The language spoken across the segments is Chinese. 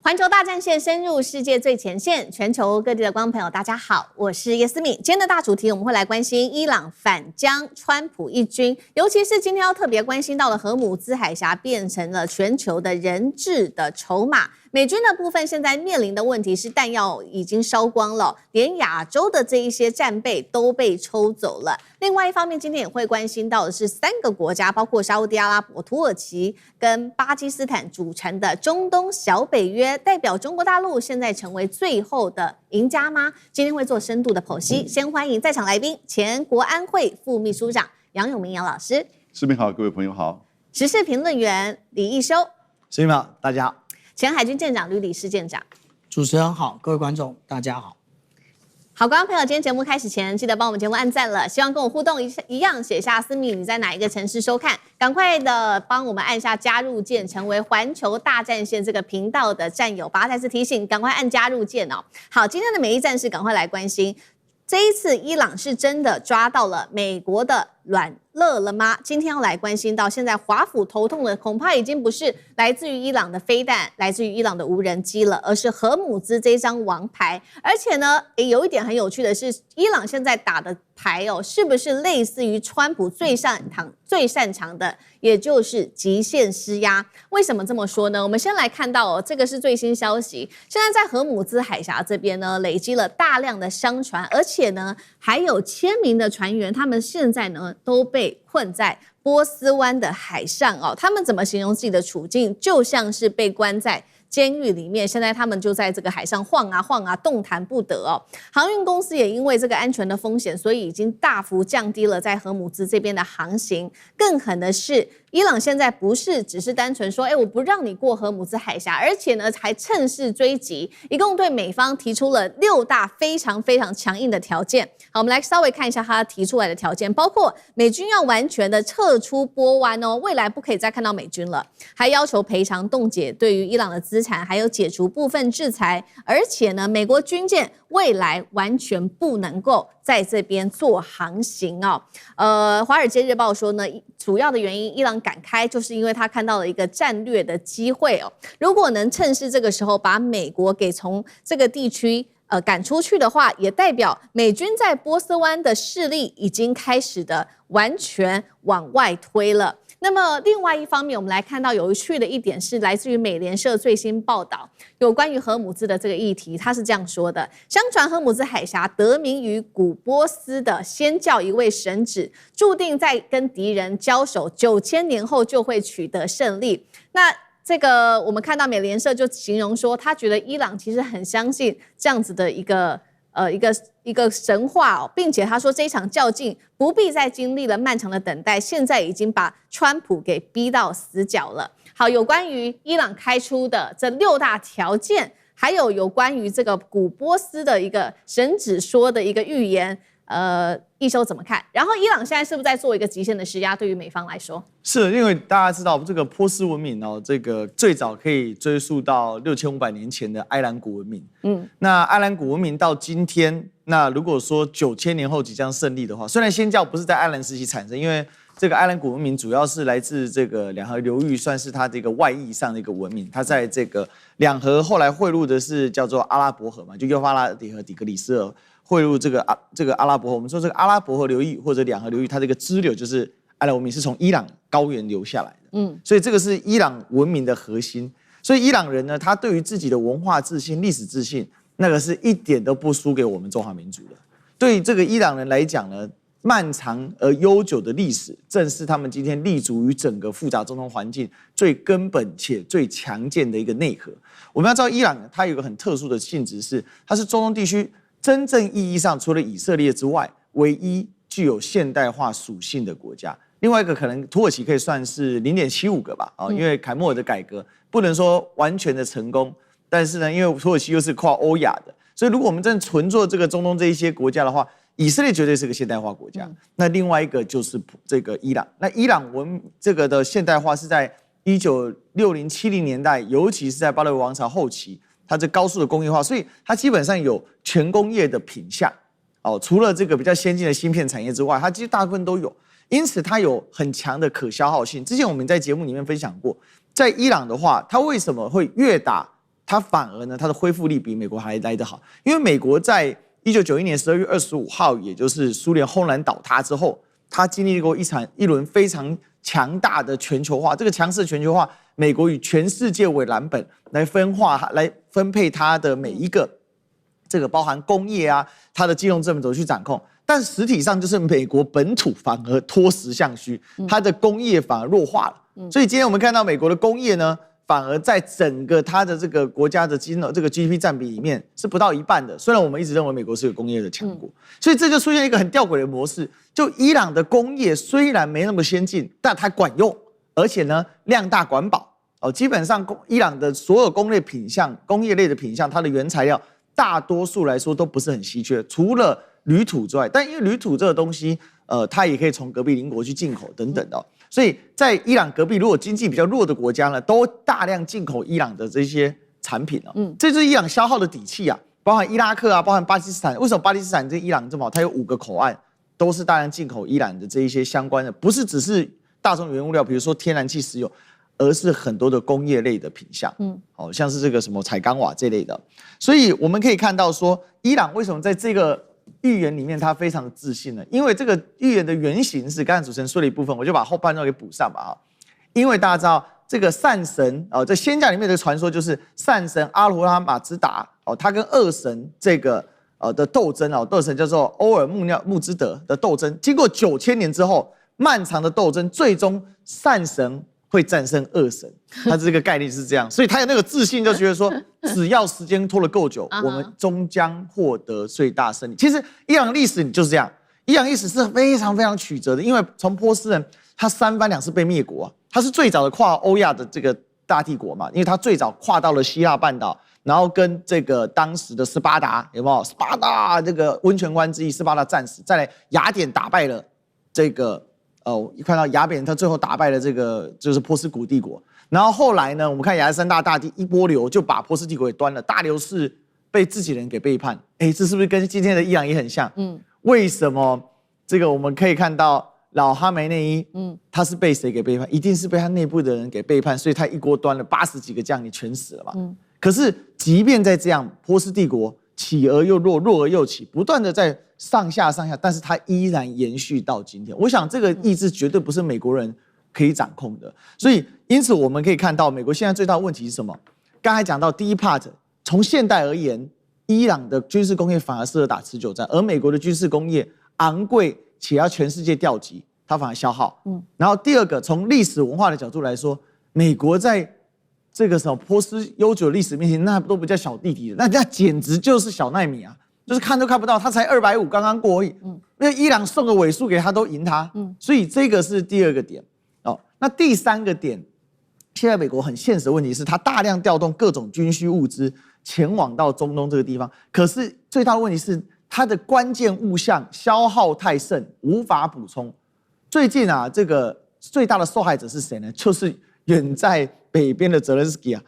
环球大战线深入世界最前线，全球各地的观众朋友，大家好，我是叶思敏。今天的大主题，我们会来关心伊朗反将川普一军，尤其是今天要特别关心到了荷姆兹海峡变成了全球的人质的筹码。美军的部分现在面临的问题是弹药已经烧光了，连亚洲的这一些战备都被抽走了。另外一方面，今天也会关心到的是3个国家，包括沙烏地阿拉伯、土耳其跟巴基斯坦组成的中东小北约，代表中国大陆现在成为最后的赢家吗？今天会做深度的剖析。先欢迎在场来宾，前国安会副秘书长杨永明杨老师。视频好，各位朋友好。时事评论员李义修。视频好，大家好。前海军舰长吕礼士舰长。主持人好，各位观众大家好。好，观众朋友，今天节目开始前，记得帮我们节目按赞了。希望跟我互动一样，写下思敏你在哪一个城市收看，赶快的帮我们按下加入键，成为环球大战线这个频道的战友。把它再次提醒，赶快按加入键哦。好，今天的每一战士，赶快来关心。这一次伊朗是真的抓到了美国的软肋了吗？今天要来关心到，现在华府头痛的恐怕已经不是来自于伊朗的飞弹，来自于伊朗的无人机了，而是荷姆兹这张王牌。而且呢，有一点很有趣的是，伊朗现在打的牌哦，是不是类似于川普最擅长的，也就是极限施压？为什么这么说呢？我们先来看到哦，这个是最新消息，现在在荷姆兹海峡这边呢，累积了大量的商船，而且呢，还有1000名的船员，他们现在呢都被困在波斯湾的海上哦。他们怎么形容自己的处境？就像是被关在监狱里面，现在他们就在这个海上晃啊晃啊，动弹不得哦。航运公司也因为这个安全的风险，所以已经大幅降低了在荷姆兹这边的航行。更狠的是，伊朗现在不是只是单纯说，我不让你过荷姆兹海峡，而且呢还趁势追击，一共对美方提出了6大非常非常强硬的条件。好，我们来稍微看一下他提出来的条件，包括美军要完全的撤出波湾哦，未来不可以再看到美军了，还要求赔偿冻结对于伊朗的资产，还有解除部分制裁，而且呢，美国军舰未来完全不能够在这边做航行哦。华尔街日报说呢，主要的原因伊朗敢开，就是因为他看到了一个战略的机会哦。如果能趁势这个时候把美国给从这个地区赶出去的话，也代表美军在波斯湾的势力已经开始的完全往外推了。那么另外一方面，我们来看到有趣的一点是来自于美联社最新报道，有关于荷姆兹的这个议题，他是这样说的：相传荷姆兹海峡得名于古波斯的先教一位神祇，注定在跟敌人交手9000年后就会取得胜利。那这个我们看到美联社就形容说，他觉得伊朗其实很相信这样子的一个神话哦，并且他说这一场较劲不必再经历了漫长的等待，现在已经把川普给逼到死角了。好，有关于伊朗开出的这6大条件，还有关于这个古波斯的一个神祇说的一个预言，一修怎么看？然后伊朗现在是不是在做一个极限的施压？对于美方来说，是因为大家知道这个波斯文明哦，这个最早可以追溯到6500年前的埃兰古文明。那埃兰古文明到今天，那如果说9000年后即将胜利的话，虽然先教不是在埃兰时期产生，因为这个埃兰古文明主要是来自这个两河流域，算是它这个外溢上的一个文明。它在这个两河后来汇入的是叫做阿拉伯河嘛，就幼发拉底和底格里斯河。汇入这个阿拉伯河，我们说这个阿拉伯河流域或者两河流域，它这个支流就是埃兰文明是从伊朗高原流下来的，所以这个是伊朗文明的核心。所以伊朗人呢，他对于自己的文化自信、历史自信，那个是一点都不输给我们中华民族的。对于这个伊朗人来讲呢，漫长而悠久的历史，正是他们今天立足于整个复杂中东环境最根本且最强健的一个内核。我们要知道，伊朗它有一个很特殊的性质是，它是中东地区真正意义上除了以色列之外，唯一具有现代化属性的国家。另外一个可能土耳其可以算是0.75个吧，因为凯末尔的改革不能说完全的成功，但是呢，因为土耳其又是跨欧亚的，所以如果我们真纯做这个中东这一些国家的话，以色列绝对是个现代化国家。那另外一个就是这个伊朗，那伊朗这个的现代化是在1960、70年代，尤其是在巴勒维王朝后期。它这高速的工业化，所以它基本上有全工业的品项，除了这个比较先进的芯片产业之外，它其实大部分都有，因此它有很强的可消耗性。之前我们在节目里面分享过，在伊朗的话，它为什么会越打它反而呢它的恢复力比美国还来得好，因为美国在1991年12月25号，也就是苏联轰然倒塌之后，它经历过一轮非常强大的全球化。这个强势的全球化，美国以全世界为蓝本来分配它的每一个这个包含工业啊，它的金融政府怎么去掌控。但实体上就是美国本土反而脱实向虚，它的工业反而弱化了。所以今天我们看到美国的工业呢，反而在整个它的这个国家的这个 GDP 占比里面是不到一半的。虽然我们一直认为美国是个工业的强国，所以这就出现一个很吊诡的模式：就伊朗的工业虽然没那么先进，但它管用，而且呢量大管饱。基本上伊朗的所有工业类的品项，它的原材料大多数来说都不是很稀缺，除了铝土之外。但因为铝土这个东西，它也可以从隔壁邻国去进口等等的。所以在伊朗隔壁，如果经济比较弱的国家呢，都大量进口伊朗的这些产品这就是伊朗消耗的底气啊，包含伊拉克啊，包含巴基斯坦。为什么巴基斯坦这伊朗这么好？它有5个口岸，都是大量进口伊朗的这一些相关的，不是只是大宗原物料，比如说天然气、石油，而是很多的工业类的品项，像是这个什么彩钢瓦这类的。所以我们可以看到说，伊朗为什么在这个预言里面他非常的自信呢？因为这个预言的原型是刚才主持人说的一部分，我就把后半段给补上吧因为大家知道这个善神在仙教里面的传说就是善神阿罗哈马兹达他跟恶神这个的斗争恶神叫做欧尔穆兹德的斗争，经过9000年之后漫长的斗争，最终善神会战胜恶神，他这个概念是这样，所以他有那个自信，就觉得说，只要时间拖了够久，我们终将获得最大胜利。其实伊朗历史就是这样，伊朗历史是非常非常曲折的，因为从波斯人他3番2次被灭国他是最早的跨欧亚的这个大帝国嘛，因为他最早跨到了希腊半岛，然后跟这个当时的斯巴达有没有？斯巴达这个温泉关之役，斯巴达战死，再来雅典打败了这个。一看到雅典，他最后打败了这个就是波斯古帝国，然后后来呢，我们看亚历山大大帝一波流就把波斯帝国给端了，大流士被自己人给背叛，这是不是跟今天的伊朗也很像？为什么这个我们可以看到老哈梅内伊，他是被谁给背叛？一定是被他内部的人给背叛，所以他一锅端了80几个将领全死了嘛。可是即便在这样，波斯帝国起而又弱，弱而又起，不断的在上下，但是它依然延续到今天。我想这个意志绝对不是美国人可以掌控的。所以，因此我们可以看到，美国现在最大的问题是什么？刚才讲到第一 part， 从现代而言，伊朗的军事工业反而适合打持久战，而美国的军事工业昂贵且要全世界调集，它反而消耗。然后第二个，从历史文化的角度来说，美国在这个什么波斯悠久历史面前，那都不叫小弟弟的，那简直就是小奈米啊！就是看都看不到，他才250，刚刚过而已。因为伊朗送个尾数给他都赢他，所以这个是第2个点。那第3个点，现在美国很现实的问题是，他大量调动各种军需物资前往到中东这个地方，可是最大的问题是，它的关键物项消耗太甚，无法补充。最近这个最大的受害者是谁呢？就是远在北边的泽连斯基啊。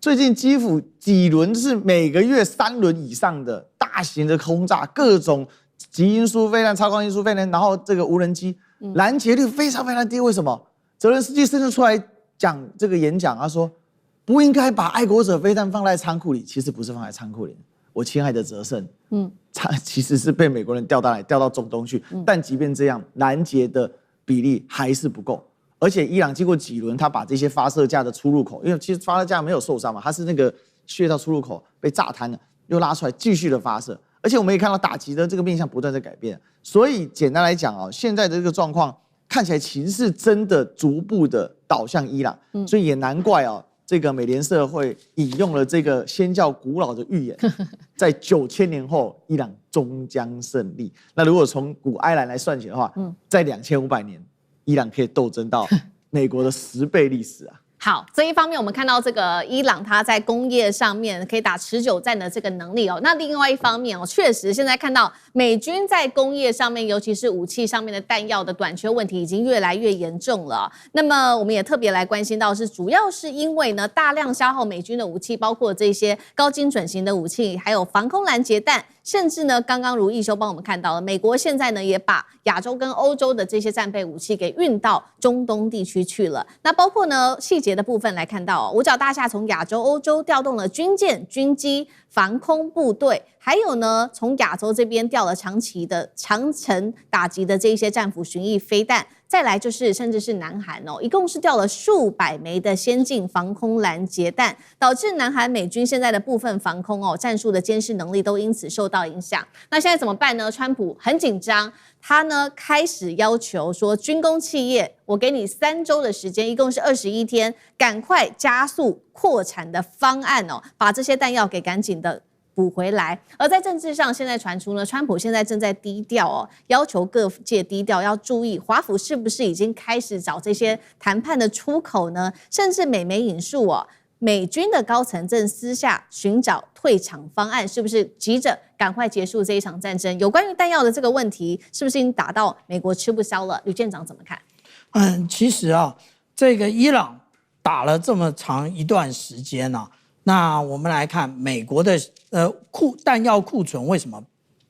最近基辅几轮是每个月3轮以上的大型的轰炸，各种极音速飞弹、超高音速飞弹，然后这个无人机拦截率非常非常低。为什么？泽连斯基甚至出来讲这个演讲，他说不应该把爱国者飞弹放在仓库里，其实不是放在仓库里。我亲爱的泽胜，其实是被美国人调到中东去，但即便这样，拦截的比例还是不够。而且伊朗经过几轮，他把这些发射架的出入口，因为其实发射架没有受伤嘛，它是那个穴道出入口被炸瘫了，又拉出来继续的发射。而且我们也看到打击的这个面向不断在改变。所以简单来讲现在的这个状况看起来情势真的逐步的导向伊朗，所以也难怪这个美联社会引用了这个先教古老的预言，在9000年后伊朗终将胜利。那如果从古埃兰来算起的话，在2500年。伊朗可以斗争到美国的10倍历史啊！好，这一方面我们看到这个伊朗它在工业上面可以打持久战的这个能力那另外一方面确实现在看到美军在工业上面，尤其是武器上面的弹药的短缺问题已经越来越严重了。那么我们也特别来关心到是，主要是因为呢大量消耗美军的武器，包括这些高精准型的武器，还有防空拦截弹。甚至呢，刚刚如义修帮我们看到了，美国现在呢也把亚洲跟欧洲的这些战备武器给运到中东地区去了。那包括呢细节的部分来看到，五角大厦从亚洲、欧洲调动了军舰、军机、防空部队，还有呢从亚洲这边调了长程打击的这一些战斧巡弋飞弹。再来就是甚至是南韩一共是调了数百枚的先进防空拦截弹，导致南韩美军现在的部分防空战术的监视能力都因此受到影响。那现在怎么办呢？川普很紧张，他呢开始要求说，军工企业，我给你3周的时间，一共是21天，赶快加速扩产的方案把这些弹药给赶紧的补回来。而在政治上，现在传出呢，川普现在正在低调要求各界低调，要注意华府是不是已经开始找这些谈判的出口呢？甚至美媒引述美军的高层正私下寻找退场方案，是不是急着赶快结束这一场战争？有关于弹药的这个问题，是不是已经打到美国吃不消了？吕舰长怎么看？其实这个伊朗打了这么长一段时间那我们来看美国的弹药库存为什么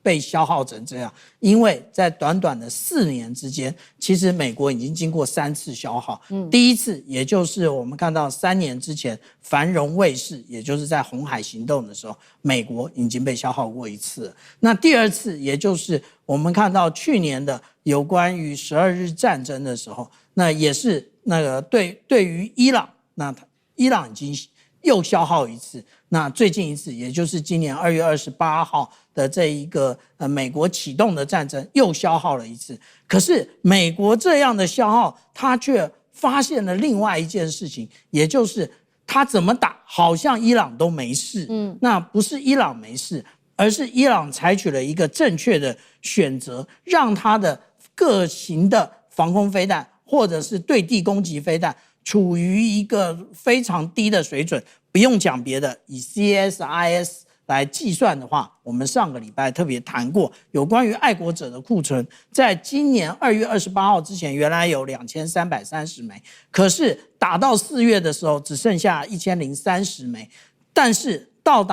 被消耗成这样？因为在短短的4年之间，其实美国已经经过3次消耗。第一次也就是我们看到3年之前繁荣卫士，也就是在红海行动的时候，美国已经被消耗过1次了。那第二次也就是我们看到去年的有关于12日战争的时候，那也是那个对于伊朗，那伊朗已经又消耗1次。那最近一次，也就是今年2月28号的这一个美国启动的战争，又消耗了1次。可是美国这样的消耗，他却发现了另外一件事情，也就是他怎么打，好像伊朗都没事。那不是伊朗没事，而是伊朗采取了一个正确的选择，让他的各型的防空飞弹或者是对地攻击飞弹处于一个非常低的水准。不用讲别的，以 CSIS 来计算的话，我们上个礼拜特别谈过有关于爱国者的库存，在今年2月28号之前原来有2330枚，可是打到4月的时候只剩下1030枚，但是到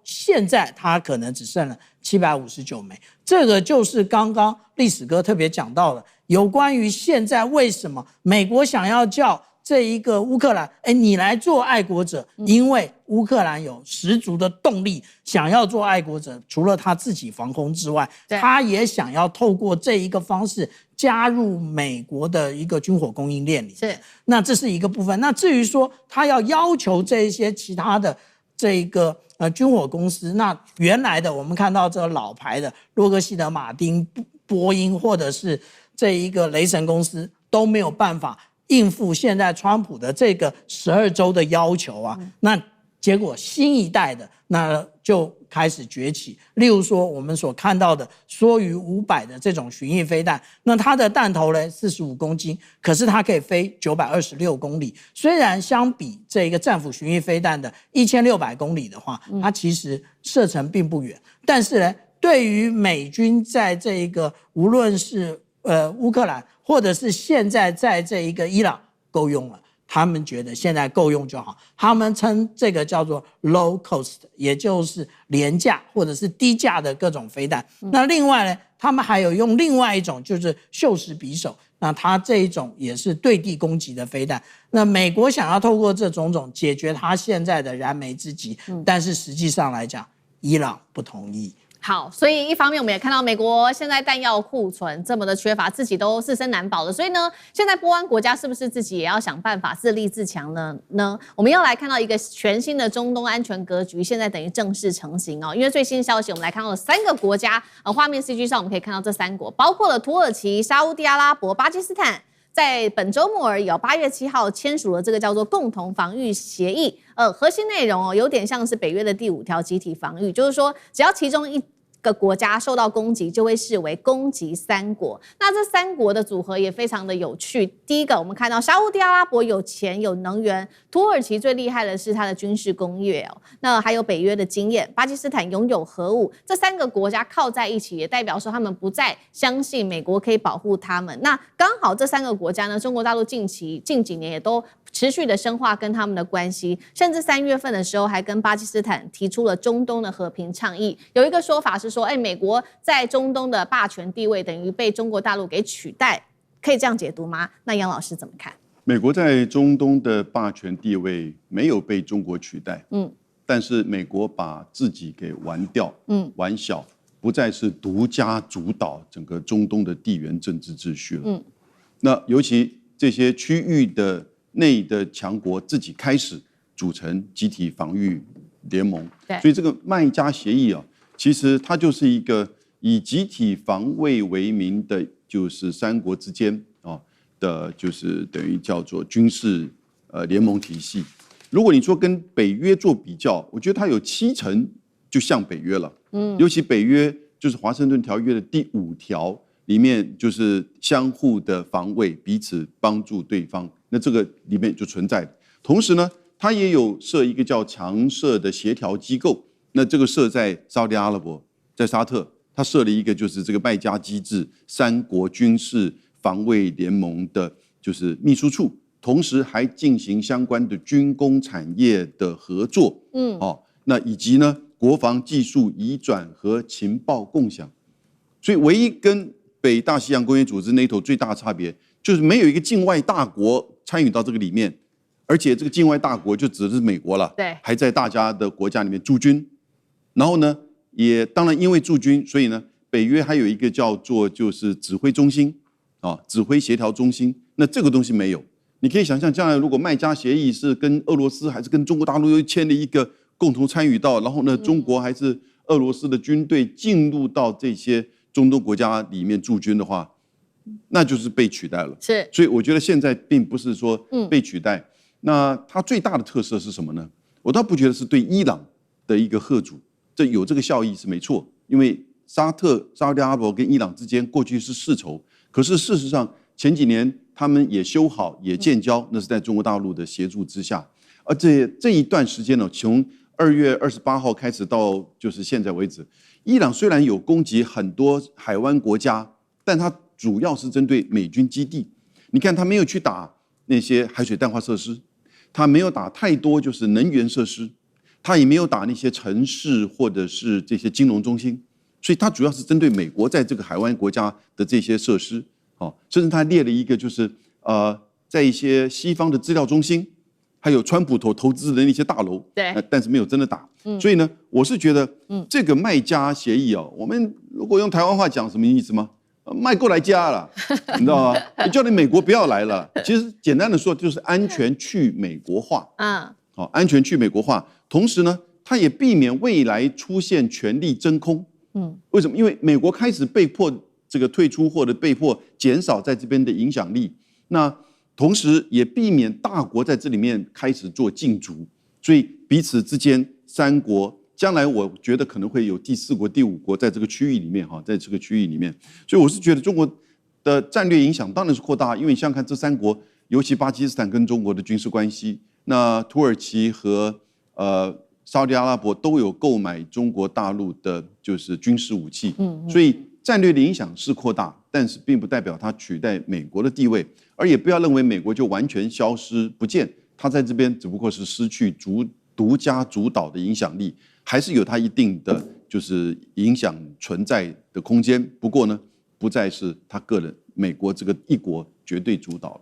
现在它可能只剩了759枚。这个就是刚刚历史哥特别讲到的，有关于现在为什么美国想要叫这一个乌克兰，你来做爱国者，因为乌克兰有十足的动力想要做爱国者，除了他自己防空之外，他也想要透过这一个方式加入美国的一个军火供应链里面。那这是一个部分。那至于说他要求这一些其他的这一个军火公司，那原来的我们看到这个老牌的洛克希德马丁、波音或者是这一个雷神公司都没有办法应付现在川普的这个12周的要求那结果新一代的那就开始崛起。例如说我们所看到的梭鱼500的这种巡弋飞弹，那它的弹头呢45公斤，可是它可以飞926公里。虽然相比这个战斧巡弋飞弹的1600公里的话，它其实射程并不远，但是呢，对于美军在这一个无论是乌克兰或者是现在在这一个伊朗够用了，他们觉得现在够用就好，他们称这个叫做 low cost， 也就是廉价或者是低价的各种飞弹。那另外呢，他们还有用另外一种就是锈蚀匕首，那它这一种也是对地攻击的飞弹。那美国想要透过这种解决它现在的燃眉之急，但是实际上来讲，伊朗不同意。好，所以一方面我们也看到美国现在弹药库存这么的缺乏，自己都自身难保了。所以呢，现在波湾国家是不是自己也要想办法自立自强呢？我们要来看到一个全新的中东安全格局，现在等于正式成型因为最新消息，我们来看到了3个国家，画面 CG 上我们可以看到这3国，包括了土耳其、沙烏地阿拉伯、巴基斯坦。在本周末而已8月7号签署了这个叫做共同防御协议。核心内容有点像是北约的第5条集体防御，就是说只要其中一个国家受到攻击，就会视为攻击3国。那这3国的组合也非常的有趣。第一个，我们看到沙烏地阿拉伯有钱有能源，土耳其最厉害的是它的军事工业那还有北约的经验，巴基斯坦拥有核武。这3个国家靠在一起，也代表说他们不再相信美国可以保护他们。那刚好这3个国家呢，中国大陆近几年也都持续的深化跟他们的关系，甚至3月份的时候还跟巴基斯坦提出了中东的和平倡议。有一个说法是说，美国在中东的霸权地位等于被中国大陆给取代，可以这样解读吗？那杨老师怎么看？美国在中东的霸权地位没有被中国取代，但是美国把自己给玩掉，玩小，不再是独家主导整个中东的地缘政治秩序了。那尤其这些区域的内的强国自己开始组成集体防御联盟，所以这个麦加协议啊，其实它就是一个以集体防卫为名的，就是3国之间的，就是等于叫做军事联盟体系。如果你说跟北约做比较，我觉得它有70%就像北约了。尤其北约就是华盛顿条约的第5条里面，就是相互的防卫，彼此帮助对方。那这个里面就存在。同时呢，它也有设一个叫常设的协调机构。那这个设在沙特阿拉伯，在沙特，它设了一个就是这个麦加机制3国军事防卫联盟的，就是秘书处，同时还进行相关的军工产业的合作，那以及呢国防技术移转和情报共享。所以唯一跟北大西洋公约组织 NATO 最大的差别，就是没有一个境外大国参与到这个里面，而且这个境外大国就指的是美国了，对，还在大家的国家里面驻军。然后呢，也当然因为驻军，所以呢，北约还有一个叫做就是指挥中心。指挥协调中心，那这个东西没有。你可以想象，将来如果麦加协议是跟俄罗斯还是跟中国大陆又签了一个共同参与到，然后呢，中国还是俄罗斯的军队进入到这些中东国家里面驻军的话，那就是被取代了。是，所以我觉得现在并不是说被取代。那它最大的特色是什么呢？我倒不觉得是对伊朗的一个嚇阻，这有这个效益是没错，因为沙特阿拉伯跟伊朗之间过去是世仇。可是事实上，前几年他们也修好，也建交，那是在中国大陆的协助之下。而这一段时间呢，从2月28号开始到就是现在为止，伊朗虽然有攻击很多海湾国家，但它主要是针对美军基地。你看，他没有去打那些海水淡化设施，他没有打太多就是能源设施，他也没有打那些城市或者是这些金融中心。所以它主要是针对美国在这个海湾国家的这些设施，甚至他列了一个就是在一些西方的资料中心，还有川普投资的那些大楼，对，但是没有真的打。所以呢，我是觉得这个麦加协议我们如果用台湾话讲，什么意思吗？卖过来加了，你知道吗？叫你美国不要来了。其实简单的说，就是安全去美国化。安全去美国化，同时呢，它也避免未来出现权力真空。为什么？因为美国开始被迫这个退出，或者被迫减少在这边的影响力，那同时也避免大国在这里面开始做竞逐，所以彼此之间3国，将来我觉得可能会有第4国、第5国在这个区域里面，在这个区域里面，所以我是觉得中国的战略影响当然是扩大，因为你想想看，这3国，尤其巴基斯坦跟中国的军事关系，那土耳其和沙特阿拉伯都有购买中国大陆的就是军事武器，所以战略的影响是扩大，但是并不代表它取代美国的地位，而也不要认为美国就完全消失不见，它在这边只不过是失去独家主导的影响力，还是有它一定的就是影响存在的空间。不过呢，不再是他个人美国这个一国绝对主导了。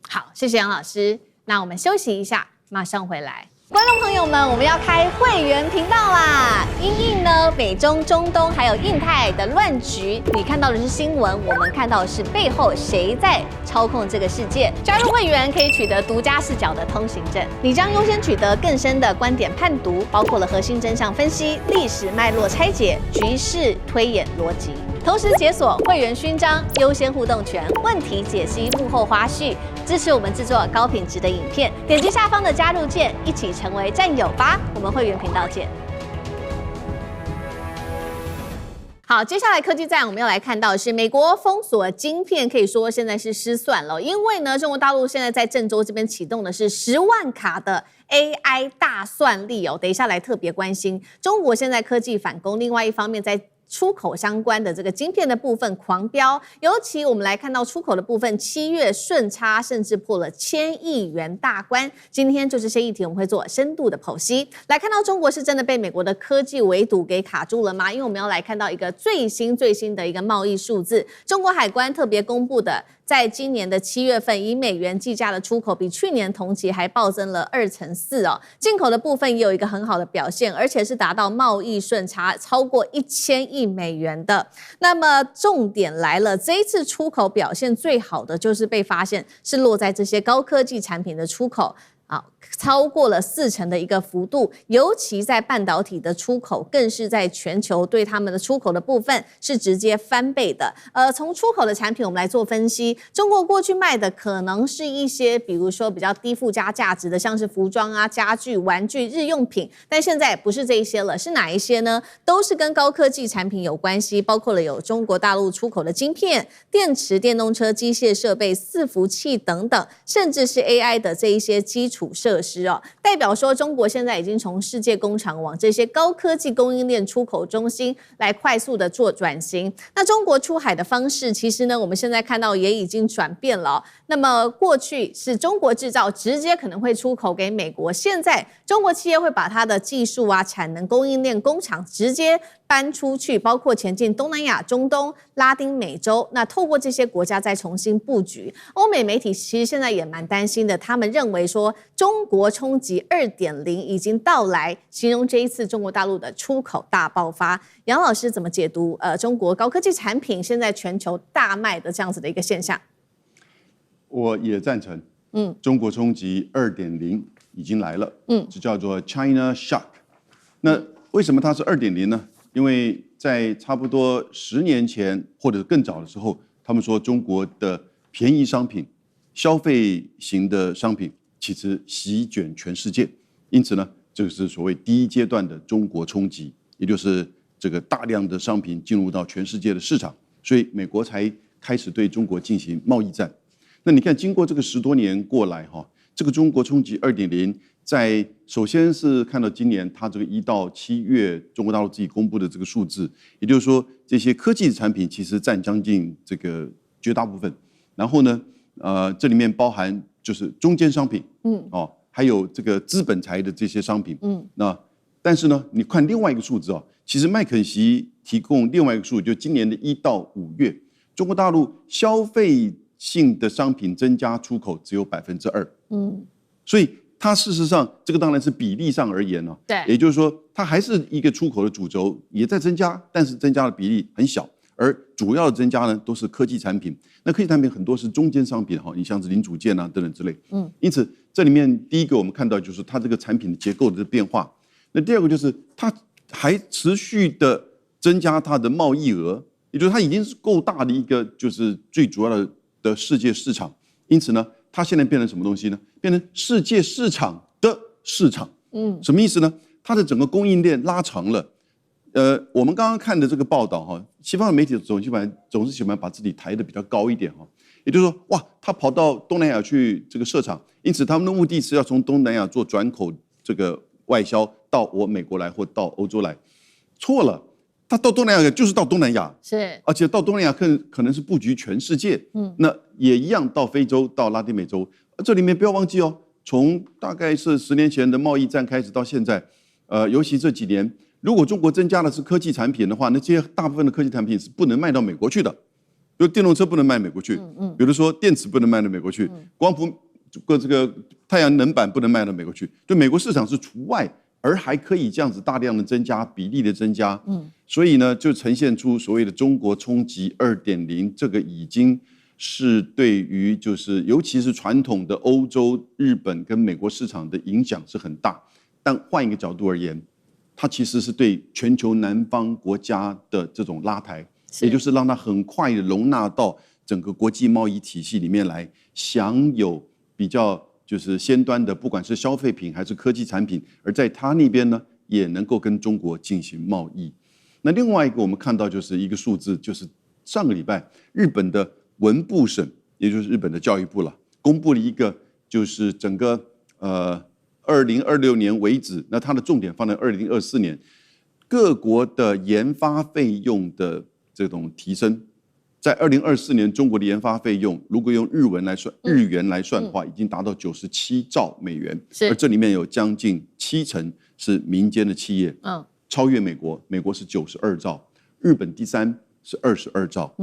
好，谢谢杨老师。那我们休息一下，马上回来。观众朋友们，我们要开会员频道啦！因应呢美中、中东还有印太的乱局，你看到的是新闻，我们看到的是背后谁在操控这个世界。加入会员可以取得独家视角的通行证，你将优先取得更深的观点判读，包括了核心真相分析、历史脉络拆解、局势推演逻辑。同时解锁会员勋章、优先互动权、问题解析、幕后花絮，支持我们制作高品质的影片。点击下方的加入键，一起成为战友吧！我们会员频道见。好，接下来科技战我们要来看到的是美国封锁晶片，可以说现在是失算了，因为呢，中国大陆现在在郑州这边启动的是10万卡的 AI 大算力哦，等一下来特别关心中国现在科技反攻，另外一方面在出口相关的这个晶片的部分狂飙，尤其我们来看到出口的部分，7月顺差甚至破了1000亿元大关。今天就这些议题，我们会做深度的剖析。来看到中国是真的被美国的科技围堵给卡住了吗？因为我们要来看到一个最新的一个贸易数字，中国海关特别公布的。在今年的7月份，以美元计价的出口比去年同期还暴增了2%哦。进口的部分也有一个很好的表现，而且是达到贸易顺差超过1000亿美元的。那么重点来了，这一次出口表现最好的就是被发现是落在这些高科技产品的出口。超过了40%的一个幅度，尤其在半导体的出口，更是在全球对他们的出口的部分是直接翻倍的。从出口的产品我们来做分析，中国过去卖的可能是一些，比如说比较低附加价值的，像是服装啊、家具、玩具、日用品，但现在不是这一些了，是哪一些呢？都是跟高科技产品有关系，包括了有中国大陆出口的晶片、电池、电动车、机械设备、伺服器等等，甚至是 AI 的这一些基础设施哦，代表说中国现在已经从世界工厂往这些高科技供应链出口中心来快速的做转型。那中国出海的方式，其实呢，我们现在看到也已经转变了哦。那么过去是中国制造，直接可能会出口给美国，现在中国企业会把它的技术啊、产能、供应链、工厂直接搬出去，包括前进东南亚、中东、拉丁美洲，那透过这些国家再重新布局。欧美媒体其实现在也蛮担心的，他们认为说中国冲击2.0已经到来，形容这一次中国大陆的出口大爆发。杨老师怎么解读中国高科技产品现在全球大卖的这样子的一个现象？我也赞成，中国冲击2.0已经来了，这叫做 China Shock。那为什么它是2.0呢？因为在差不多10年前或者更早的时候，他们说中国的便宜商品、消费型的商品其实席卷全世界，因此呢，这个是所谓第一阶段的中国冲击，也就是这个大量的商品进入到全世界的市场，所以美国才开始对中国进行贸易战。那你看，经过这个10多年过来，这个中国冲击2.0，在首先是看到今年它这个1到7月中国大陆自己公布的这个数字，也就是说这些科技产品其实占将近这个绝大部分。然后呢，这里面包含就是中间商品，还有这个资本财的这些商品，那但是呢，你看另外一个数字其实麦肯锡提供另外一个数，就今年的1到5月，中国大陆消费性的商品增加出口只有2%，所以它事实上这个当然是比例上而言对，也就是说它还是一个出口的主轴，也在增加，但是增加的比例很小，而主要的增加呢都是科技产品。那科技产品很多是中间商品你像是零组件啊等等之类，因此这里面第一个我们看到就是它这个产品的结构的变化，那第二个就是它还持续的增加它的贸易额，也就是它已经是够大的一个就是最主要的世界市场，因此呢，它现在变成什么东西呢？变成世界市场的市场。什么意思呢？它的整个供应链拉长了。我们刚刚看的这个报道西方的媒体总是喜欢把自己抬得比较高一点也就是说，哇，他跑到东南亚去这个设厂，因此他们的目的是要从东南亚做转口这个外销到我美国来或到欧洲来。错了。他到东南亚就是到东南亚，是，而且到东南亚可能是布局全世界，那也一样到非洲、到拉丁美洲。这里面不要忘记从大概是10年前的贸易战开始到现在，尤其这几年，如果中国增加的是科技产品的话，那这些大部分的科技产品是不能卖到美国去的，比如电动车不能卖美国去，比如说电池不能卖到美国去，光伏这个太阳能板不能卖到美国去，对美国市场是除外。而还可以这样子大量的增加比例的增加，所以呢，就呈现出所谓的中国冲击2.0，这个已经是对于就是尤其是传统的欧洲、日本跟美国市场的影响是很大。但换一个角度而言，它其实是对全球南方国家的这种拉抬，也就是让它很快的容纳到整个国际贸易体系里面来，享有比较。就是先端的，不管是消费品还是科技产品，而在它那边呢，也能够跟中国进行贸易。那另外一个我们看到就是一个数字，就是上个礼拜日本的文部省，也就是日本的教育部了，公布了一个就是整个2026年为止，那它的重点放在2024年，各国的研发费用的这种提升，在2024年，中国的研发费用如果用日元来算的话，已经达到97兆美元，而这里面有将近70%是民间的企业，超越美国，美国是92兆，日本第3是22兆，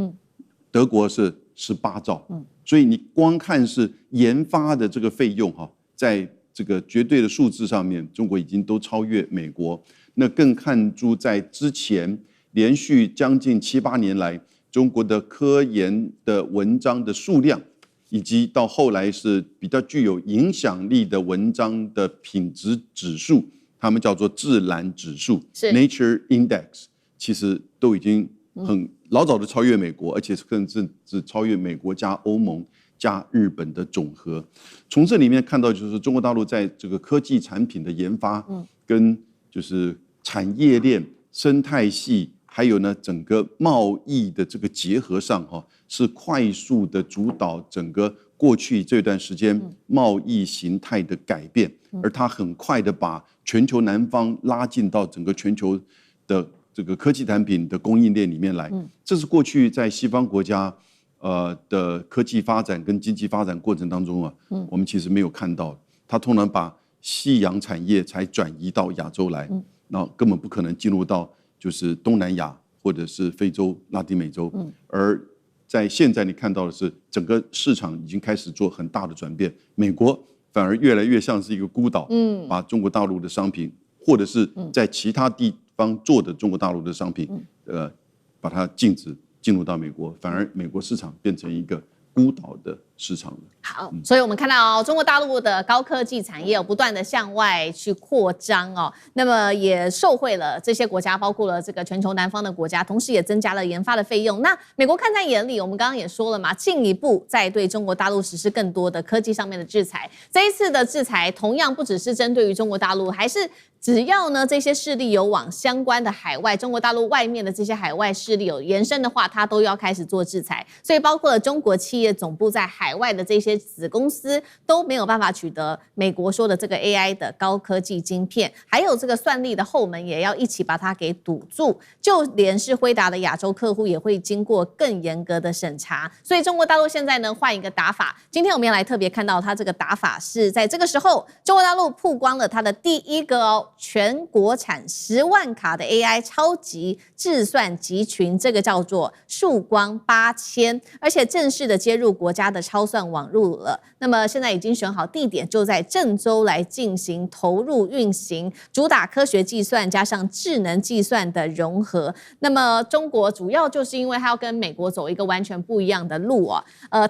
德国是18兆，所以你光看是研发的这个费用在这个绝对的数字上面，中国已经都超越美国。那更看出在之前连续将近7、8年来，中国的科研的文章的数量，以及到后来是比较具有影响力的文章的品质指数，他们叫做自然指数 （Nature Index）， 其实都已经很老早的超越美国，而且甚至是超越美国加欧盟加日本的总和。从这里面看到，就是中国大陆在这个科技产品的研发，跟就是产业链、生态系，还有呢整个贸易的这个结合上，是快速的主导整个过去这段时间贸易形态的改变，而它很快的把全球南方拉进到整个全球的这个科技产品的供应链里面来。这是过去在西方国家的科技发展跟经济发展过程当中我们其实没有看到，它通常把夕阳产业才转移到亚洲来，那根本不可能进入到就是东南亚或者是非洲、拉丁美洲，而在现在你看到的是整个市场已经开始做很大的转变，美国反而越来越像是一个孤岛，把中国大陆的商品或者是在其他地方做的中国大陆的商品，把它禁止进入到美国，反而美国市场变成一个孤岛的市场了。好，所以我们看到中国大陆的高科技产业不断的向外去扩张那么也受惠了这些国家，包括了这个全球南方的国家，同时也增加了研发的费用。那美国看在眼里，我们刚刚也说了嘛，进一步再对中国大陆实施更多的科技上面的制裁。这一次的制裁同样不只是针对于中国大陆，还是只要呢这些势力有往相关的海外中国大陆外面的这些海外势力有延伸的话，它都要开始做制裁。所以包括了中国企业总部在海外的这些子公司都没有办法取得美国说的这个 AI 的高科技晶片，还有这个算力的后门也要一起把它给堵住。就连是辉达的亚洲客户也会经过更严格的审查。所以中国大陆现在呢换一个打法，今天我们要来特别看到它这个打法是在这个时候，中国大陆曝光了它的第一个全国产10万卡的 AI 超级计算集群，这个叫做曙光8000，而且正式的接入国家的超算网路了。那么现在已经选好地点，就在郑州来进行投入运行，主打科学计算加上智能计算的融合。那么中国主要就是因为它要跟美国走一个完全不一样的路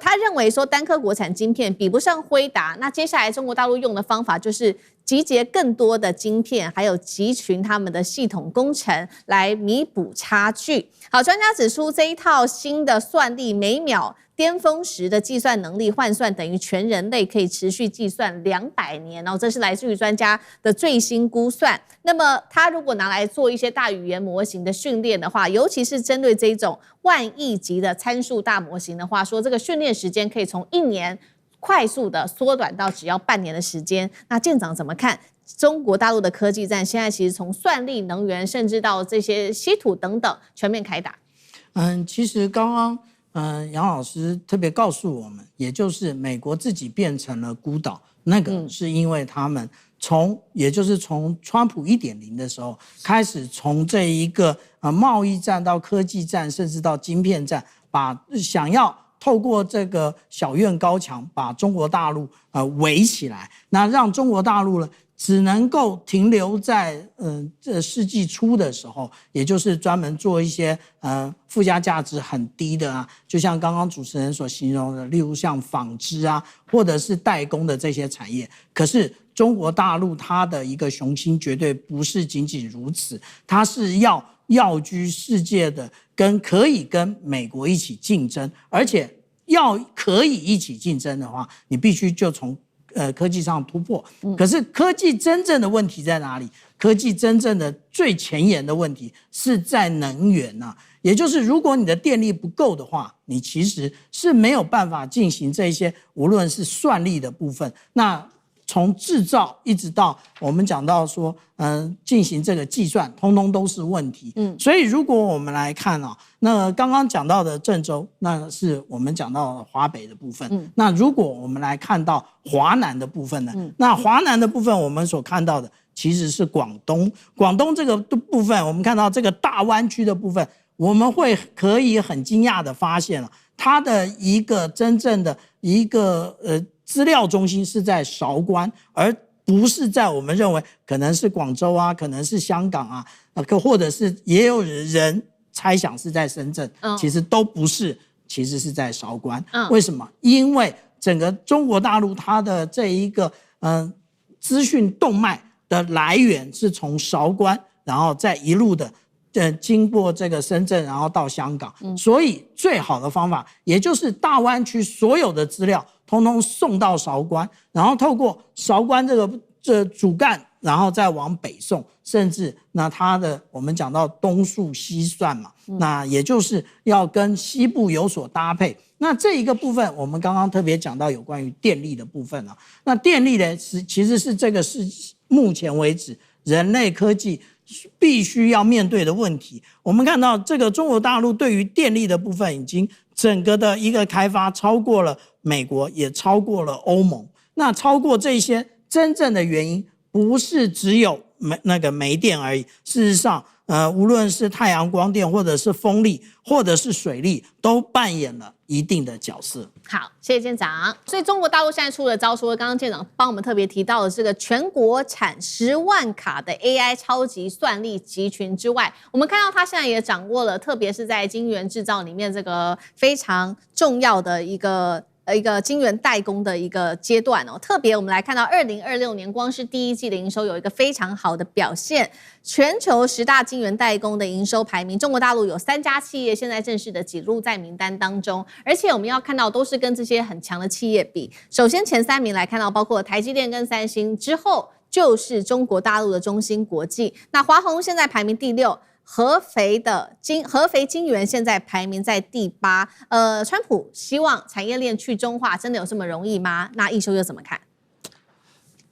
他认为说单颗国产晶片比不上辉达，那接下来中国大陆用的方法就是集结更多的晶片，还有集群他们的系统工程来弥补差距。好，专家指出这一套新的算力每秒巅峰时的计算能力换算等于全人类可以持续计算200年这是来自于专家的最新估算。那么它如果拿来做一些大语言模型的训练的话，尤其是针对这种10000亿级的参数大模型的话，说这个训练时间可以从1年快速的缩短到只要半年的时间。那舰长怎么看中国大陆的科技战？现在其实从算力、能源，甚至到这些稀土等等全面开打。其实刚刚杨老师特别告诉我们，也就是美国自己变成了孤岛，那个是因为他们也就是从川普1.0的时候开始，从这一个贸易战到科技战，甚至到晶片战，想要透过这个小院高墙把中国大陆围起来，那让中国大陆呢只能够停留在这世纪初的时候，也就是专门做一些附加价值很低的就像刚刚主持人所形容的，例如像纺织或者是代工的这些产业。可是中国大陆它的一个雄心绝对不是仅仅如此，它是要居世界的，可以跟美国一起竞争，而且可以一起竞争的话，你必须就从科技上突破。可是科技真正的问题在哪里？科技真正的最前沿的问题是在能源也就是如果你的电力不够的话，你其实是没有办法进行这些无论是算力的部分。那从制造一直到我们讲到说，进行这个计算，通通都是问题。所以如果我们来看啊，那刚刚讲到的郑州，那是我们讲到的华北的部分。那如果我们来看到华南的部分呢？那华南的部分我们所看到的其实是广东。广东这个部分，我们看到这个大湾区的部分，我们可以很惊讶的发现了，它的一个真正的一个资料中心是在韶关，而不是在我们认为可能是广州啊，可能是香港啊，或者是也有人猜想是在深圳，其实都不是，其实是在韶关。为什么？因为整个中国大陆它的这一个资讯动脉的来源是从韶关，然后再一路的经过这个深圳，然后到香港。所以最好的方法，也就是大湾区所有的资料通通送到韶关，然后透过韶关这主干，然后再往北送，甚至那它的我们讲到东数西算嘛，那也就是要跟西部有所搭配。那这一个部分，我们刚刚特别讲到有关于电力的部分啊。那电力呢，其实是这个是目前为止人类科技必须要面对的问题。我们看到这个中国大陆对于电力的部分，已经整个的一个开发超过了美国，也超过了欧盟。那超过这些真正的原因，不是只有煤电而已。事实上，无论是太阳光电，或者是风力，或者是水力，都扮演了一定的角色。好，谢谢舰长。所以中国大陆现在出的招，除了刚刚舰长帮我们特别提到的这个全国产10万卡的 AI 超级算力集群之外，我们看到它现在也掌握了，特别是在晶圆制造里面这个非常重要的一个晶圆代工的一个阶段哦。特别我们来看到2026年光是第一季的营收有一个非常好的表现，全球10大晶圆代工的营收排名，中国大陆有3家企业现在正式的挤入在名单当中，而且我们要看到都是跟这些很强的企业比。首先前3名来看到，包括台积电跟三星，之后就是中国大陆的中芯国际，那华虹现在排名第6。合肥晶圆现在排名在第8。川普希望产业链去中化，真的有这么容易吗？那一休又怎么看？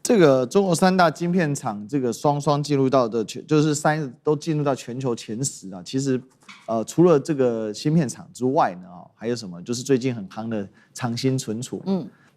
这个中国3大晶片厂，这个双进入到的，就是都进入到全球前10啊。其实，除了这个芯片厂之外呢，还有什么？就是最近很夯的长兴存储，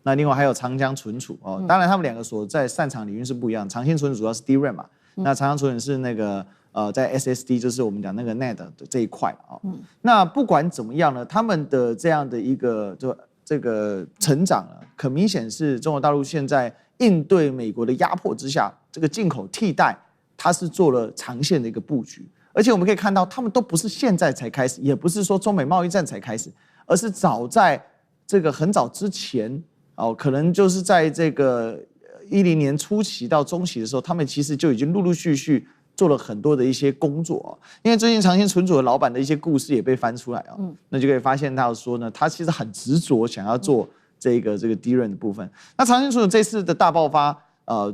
那另外还有长江存储哦。当然，他们2个所在擅长领域是不一样。长兴存储主要是 DRAM 嘛，那长江存储是那个。在 SSD 就是我们讲那个 NAND 的这一块啊。那不管怎么样呢，他们的这样的一个这个成长啊，很明显是中国大陆现在应对美国的压迫之下，这个进口替代，它是做了长线的一个布局。而且我们可以看到，他们都不是现在才开始，也不是说中美贸易战才开始，而是早在这个很早之前哦，可能就是在这个10年初期到中期的时候，他们其实就已经陆陆续续。做了很多的一些工作，因为最近长兴存储的老板的一些故事也被翻出来啊，那就可以发现到说呢，他其实很执着想要做这个DRAM的部分。那长兴存储这次的大爆发，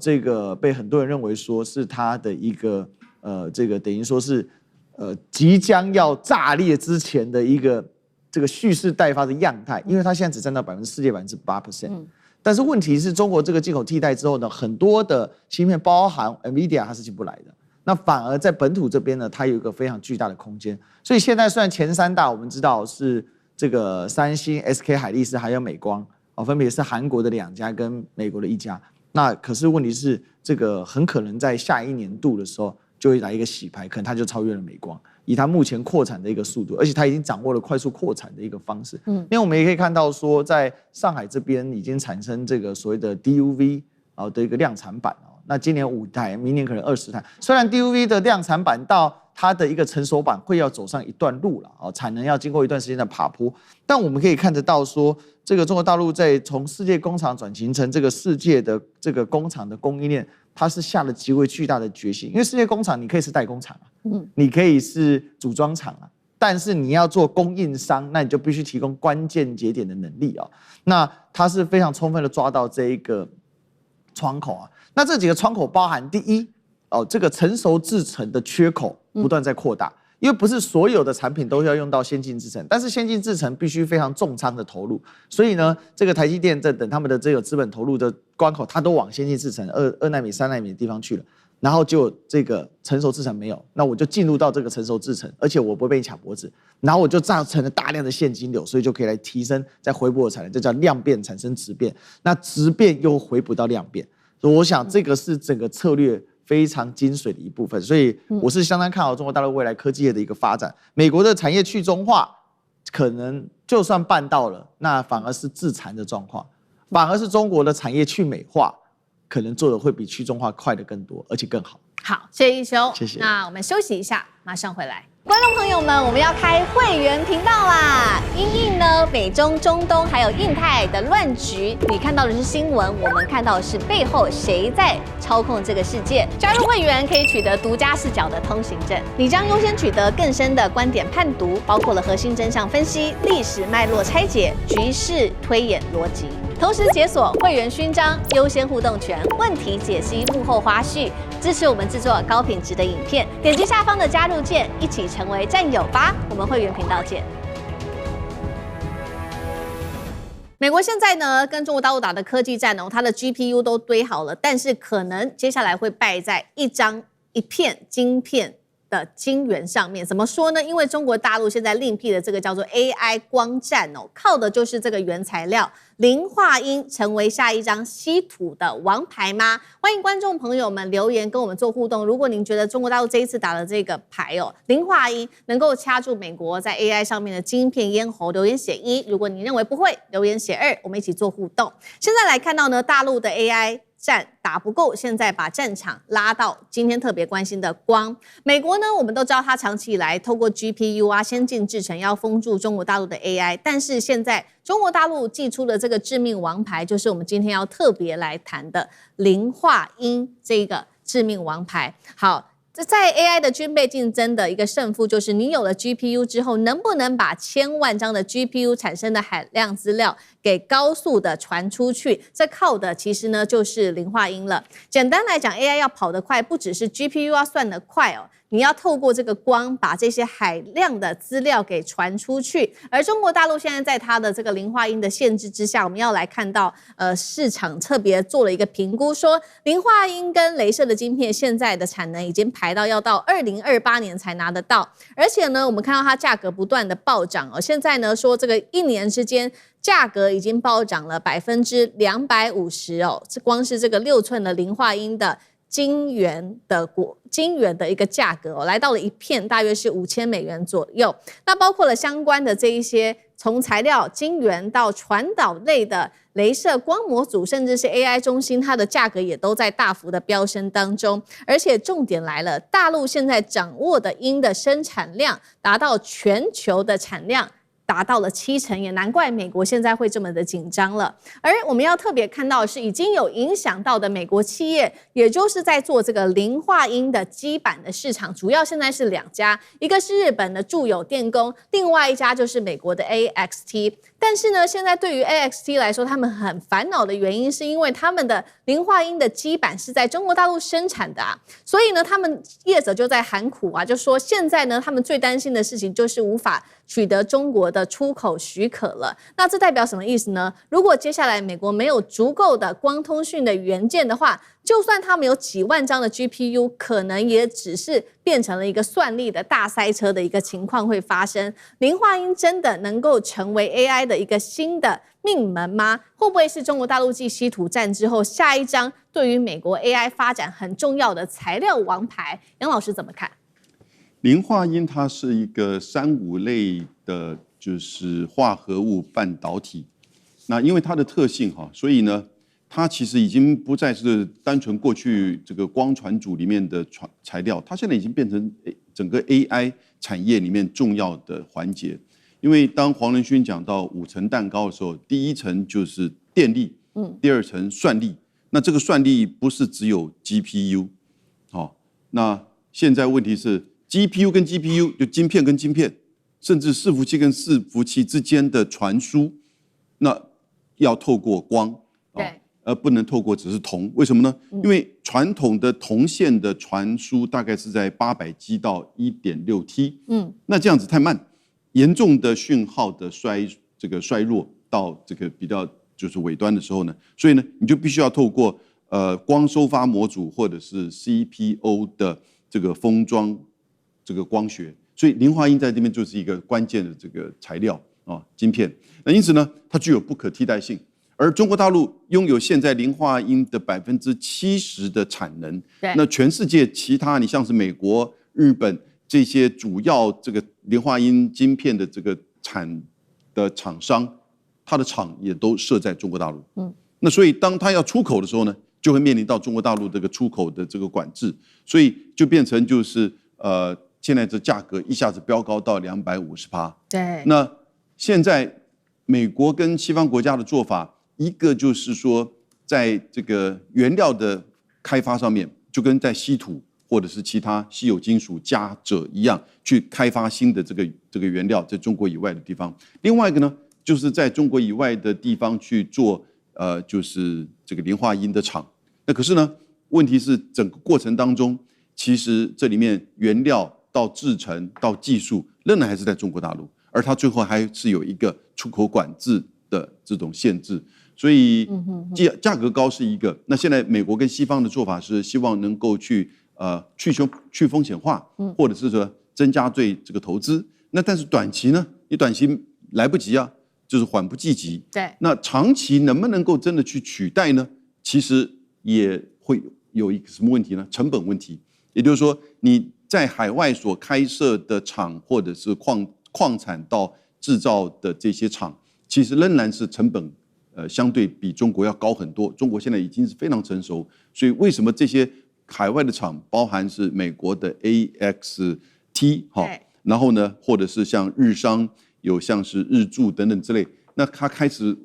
这个被很多人认为说是他的一个这个等于说是即将要炸裂之前的一个这个蓄势待发的样态，因为他现在只占到世界8%。但是问题是中国这个进口替代之后呢，很多的芯片包含 NVIDIA 它是进不来的。那反而在本土这边呢，它有一个非常巨大的空间。所以现在虽然前3大我们知道是这个三星、SK 海力士还有美光分别是韩国的2家跟美国的1家。那可是问题是，这个很可能在下一年度的时候就会来一个洗牌，可能它就超越了美光，以它目前扩产的一个速度，而且它已经掌握了快速扩产的一个方式。因为我们也可以看到说，在上海这边已经产生这个所谓的 DUV 的一个量产版。那今年5台，明年可能20台。虽然 DUV 的量产版到它的一个成熟版会要走上一段路了，产能要经过一段时间的爬坡，但我们可以看得到说，这个中国大陆在从世界工厂转型成这个世界的这个工厂的供应链，它是下了极为巨大的决心。因为世界工厂你可以是代工厂你可以是组装厂但是你要做供应商，那你就必须提供关键节点的能力那它是非常充分的抓到这一个窗口那这几个窗口包含第一这个成熟制程的缺口不断在扩大，因为不是所有的产品都要用到先进制程，但是先进制程必须非常重仓的投入，所以呢，这个台积电在等他们的这个资本投入的关口，它都往先进制程2奈米、3奈米的地方去了。然后就这个成熟制程没有，那我就进入到这个成熟制程，而且我不会被你卡脖子，然后我就造成了大量的现金流，所以就可以来提升再回补的产能，这叫量变产生质变，那质变又回补到量变，所以我想这个是整个策略非常精髓的一部分，所以我是相当看好中国大陆未来科技业的一个发展。美国的产业去中化，可能就算办到了，那反而是自残的状况，反而是中国的产业去美化。可能做的会比去中化快的更多，而且更好。好，谢谢一休，谢谢。那我们休息一下，马上回来。观众朋友们，我们要开会员频道啦！因应呢美中、中东还有印太的乱局，你看到的是新闻，我们看到的是背后谁在操控这个世界。加入会员可以取得独家视角的通行证，你将优先取得更深的观点判读，包括了核心真相分析、历史脉络拆解、局势推演逻辑。同时解锁会员勋章、优先互动权、问题解析、幕后花絮，支持我们制作高品质的影片。点击下方的加入键，一起成为战友吧！我们会员频道见。美国现在呢跟中国大陆打的科技战哦，它的 GPU 都堆好了，但是可能接下来会败在一片晶片的晶圆上面。怎么说呢？因为中国大陆现在另辟的这个叫做 AI 光战哦，靠的就是这个原材料。磷化铟成为下一张稀土的王牌吗？欢迎观众朋友们留言跟我们做互动。如果您觉得中国大陆这一次打的这个牌哦，磷化铟能够掐住美国在 AI 上面的晶片咽喉，留言写1；如果你认为不会，留言写2，我们一起做互动。现在来看到呢，大陆的 AI战打不够，现在把战场拉到今天特别关心的光。美国呢，我们都知道它长期以来透过 GPU 啊、先进制程要封住中国大陆的 AI， 但是现在中国大陆祭出的这个致命王牌，就是我们今天要特别来谈的磷化铟这个致命王牌。好。在 AI 的军备竞争的一个胜负，就是你有了 GPU 之后，能不能把千万张的 GPU 产生的海量资料给高速的传出去？这靠的其实呢就是磷化铟了。简单来讲 ，AI 要跑得快，不只是 GPU 要算得快哦。你要透过这个光把这些海量的资料给传出去，而中国大陆现在在它的这个磷化铟的限制之下，我们要来看到市场特别做了一个评估，说磷化铟跟雷射的晶片现在的产能已经排到要到2028年才拿得到，而且呢，我们看到它价格不断的暴涨哦，现在呢说这个1年之间价格已经暴涨了250%哦，这光是这个6寸的磷化铟的晶圆的一个价格哦，来到了一片大约是$5000左右。那包括了相关的这一些从材料、晶圆到传导类的雷射光模组，甚至是 AI 中心，它的价格也都在大幅的飙升当中。而且重点来了，大陆现在掌握的铟的生产量达到全球的产量达到了70%，也难怪美国现在会这么的紧张了。而我们要特别看到的是，已经有影响到的美国企业，也就是在做这个磷化铟的基板的市场，主要现在是2家，一个是日本的住友电工，另外一家就是美国的 AXT。但是呢，现在对于 AXT 来说，他们很烦恼的原因是因为他们的磷化铟的基板是在中国大陆生产的啊，所以呢，他们业者就在喊苦啊，就说现在呢，他们最担心的事情就是无法取得中国的出口许可了。那这代表什么意思呢？如果接下来美国没有足够的光通讯的元件的话，就算他们有几万张的 GPU， 可能也只是变成了一个算力的大塞车的一个情况会发生。磷化铟真的能够成为 AI 的一个新的命门吗？会不会是中国大陆继稀土战之后下一张对于美国 AI 发展很重要的材料王牌？杨老师怎么看？磷化铟它是一个3、5类的，就是化合物半导体。那因为它的特性哈，所以呢，它其实已经不再是单纯过去这个光传组里面的材料，它现在已经变成整个 AI 产业里面重要的环节。因为当黄仁勋讲到5层蛋糕的时候，第1层就是电力，第2层算力。那这个算力不是只有 GPU， 那现在问题是 GPU 跟 GPU 就晶片跟晶片，甚至伺服器跟伺服器之间的传输，那要透过光。对。不能透过只是铜，为什么呢？因为传统的铜线的传输大概是在800G 到1.6T，那这样子太慢，严重的讯号的衰弱到这个比较就是尾端的时候呢，所以呢，你就必须要透过光收发模组或者是 CPO 的这个封装这个光学，所以磷化铟在这边就是一个关键的这个材料啊，晶片。那因此呢，它具有不可替代性。而中国大陆拥有现在磷化铟的70%的产能，那全世界其他你像是美国、日本这些主要这个磷化铟晶片的这个厂商，它的厂也都设在中国大陆。那所以当它要出口的时候呢，就会面临到中国大陆这个出口的这个管制，所以就变成就是现在这价格一下子飙高到250%。对，那现在美国跟西方国家的做法。一个就是说，在这个原料的开发上面，就跟在稀土或者是其他稀有金属加锗一样，去开发新的这个原料，在中国以外的地方。另外一个呢，就是在中国以外的地方去做就是这个磷化铟的厂。那可是呢，问题是整个过程当中，其实这里面原料到制程到技术，仍然还是在中国大陆，而它最后还是有一个出口管制的这种限制。所以价格高是一个，那现在美国跟西方的做法是希望能够去去风险化，或者是说增加对这个投资。那但是短期呢，你短期来不及啊，就是缓不济急。对，那长期能不能够真的去取代呢？其实也会有一个什么问题呢？成本问题。也就是说，你在海外所开设的厂或者是矿产到制造的这些厂，其实仍然是成本。相对比中国要高很多。中国现在已经是非常成熟，所以为什么这些海外的厂，包含是美国的 AXT 然后呢，或者是像日商，有像是日铸等等之类，那它开始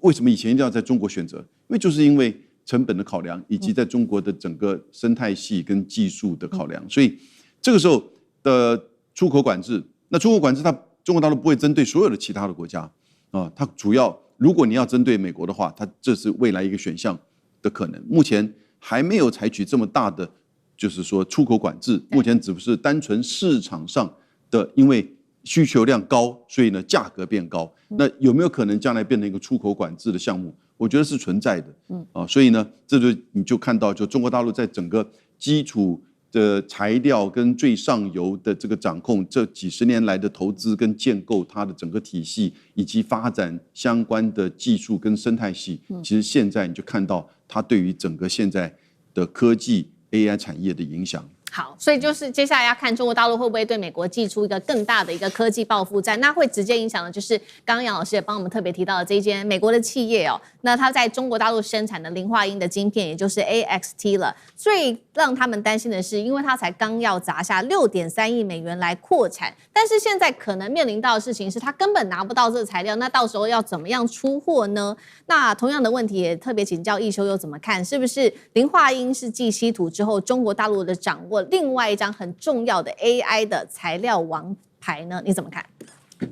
为什么以前一定要在中国选择？因为就是因为成本的考量，以及在中国的整个生态系跟技术的考量，所以这个时候的出口管制，那出口管制它中国大陆不会针对所有的其他的国家啊，它主要。如果你要针对美国的话，它这是未来一个选项的可能。目前还没有采取这么大的，就是说出口管制。目前只是单纯市场上的，因为需求量高，所以呢价格变高。那有没有可能将来变成一个出口管制的项目？我觉得是存在的。所以呢，这就你就看到，就中国大陆在整个基础的材料跟最上游的这个掌控，这几十年来的投资跟建构它的整个体系，以及发展相关的技术跟生态系，其实现在你就看到它对于整个现在的科技 AI 产业的影响。好，所以就是接下来要看中国大陆会不会对美国祭出一个更大的一个科技报复战，那会直接影响的就是刚刚杨老师也帮我们特别提到的这一间美国的企业哦，那它在中国大陆生产的磷化铟的晶片，也就是 AXT 了。最让他们担心的是，因为它才刚要砸下6.3亿美元来扩产，但是现在可能面临到的事情是，它根本拿不到这个材料，那到时候要怎么样出货呢？那同样的问题也特别请教奕修又怎么看？是不是磷化铟是继稀土之后，中国大陆的掌握另外一张很重要的 AI 的材料王牌呢？你怎么看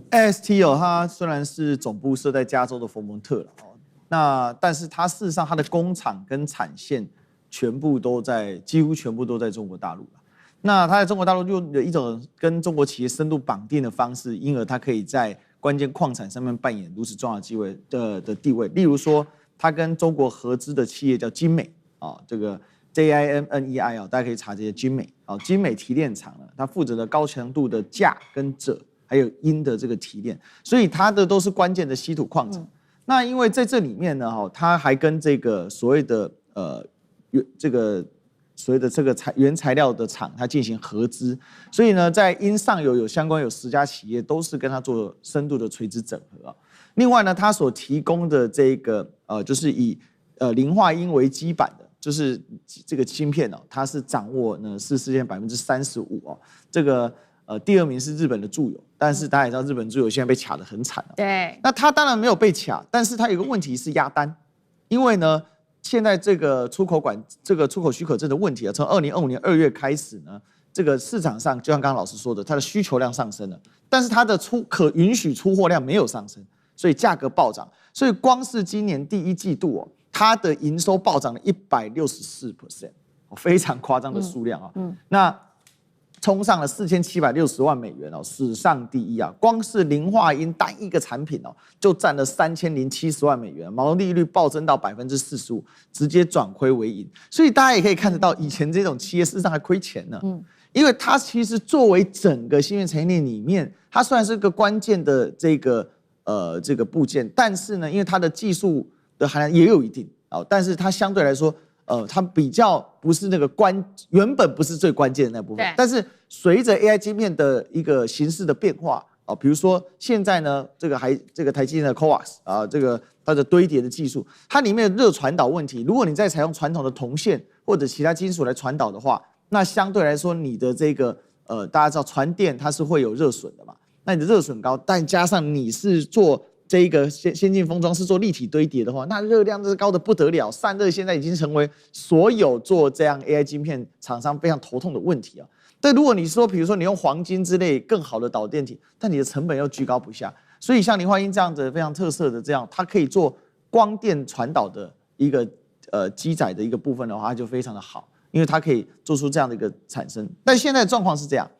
？AXT 它虽然是总部设在加州的佛蒙特了但是它事实上它的工厂跟产线几乎全部都在中国大陆了。那它在中国大陆用了一种跟中国企业深度绑定的方式，因而它可以在关键矿产上面扮演如此重要的地位。例如说，它跟中国合资的企业叫精美这个 JIMNEI 大家可以查这些精美精美提炼厂呢，它负责的高强度的镓跟锗还有铟的这个提炼，所以它的都是关键的稀土矿产。那因为在这里面呢，它还跟这个所谓的这个原材料的厂，它进行合资，所以呢，在铟上游有相关有10家企业都是跟它做深度的垂直整合另外呢，它所提供的这个就是以磷化铟为基板的。就是这个芯片它是掌握呢是世界35%这个第2名是日本的住友，但是大家也知道日本住友现在被卡得很惨对，那它当然没有被卡，但是它有一个问题是压单，因为呢现在这个出口许可证的问题从2025年2月开始呢，这个市场上就像刚刚老师说的，它的需求量上升了，但是它的可允许出货量没有上升，所以价格暴涨。所以光是今年第1季度它的营收暴涨了164%，非常夸张的数量啊。那冲上了4760万美元哦，史上第一啊！光是磷化铟单一个产品哦，就占了3070万美元，毛利率暴增到45%，直接转亏为盈。所以大家也可以看得到，以前这种企业事实上还亏钱呢。因为它其实作为整个芯片产业链里面，它虽然是个关键的这个部件，但是呢，因为它的技术的含量也有一定啊，但是它相对来说。它比较不是那个原本不是最关键的那部分，但是随着 AI 晶片的一个形式的变化啊，比如说现在呢，这个台积电的 CoWoS 啊，这个它的堆叠的技术，它里面的热传导问题，如果你再采用传统的铜线或者其他金属来传导的话，那相对来说你的这个大家知道传电它是会有热损的嘛，那你的热损高，但加上你是做这一个先进封装是做立体堆叠的话，那热量是高的不得了，散热现在已经成为所有做这样 AI 晶片厂商非常头痛的问题啊。但如果你说，比如说你用黄金之类更好的导电体，但你的成本又居高不下，所以像磷化铟这样子非常特色的这样，它可以做光电传导的一个机载的一个部分的话，它就非常的好，因为它可以做出这样的一个产生。但现在的状况是这样，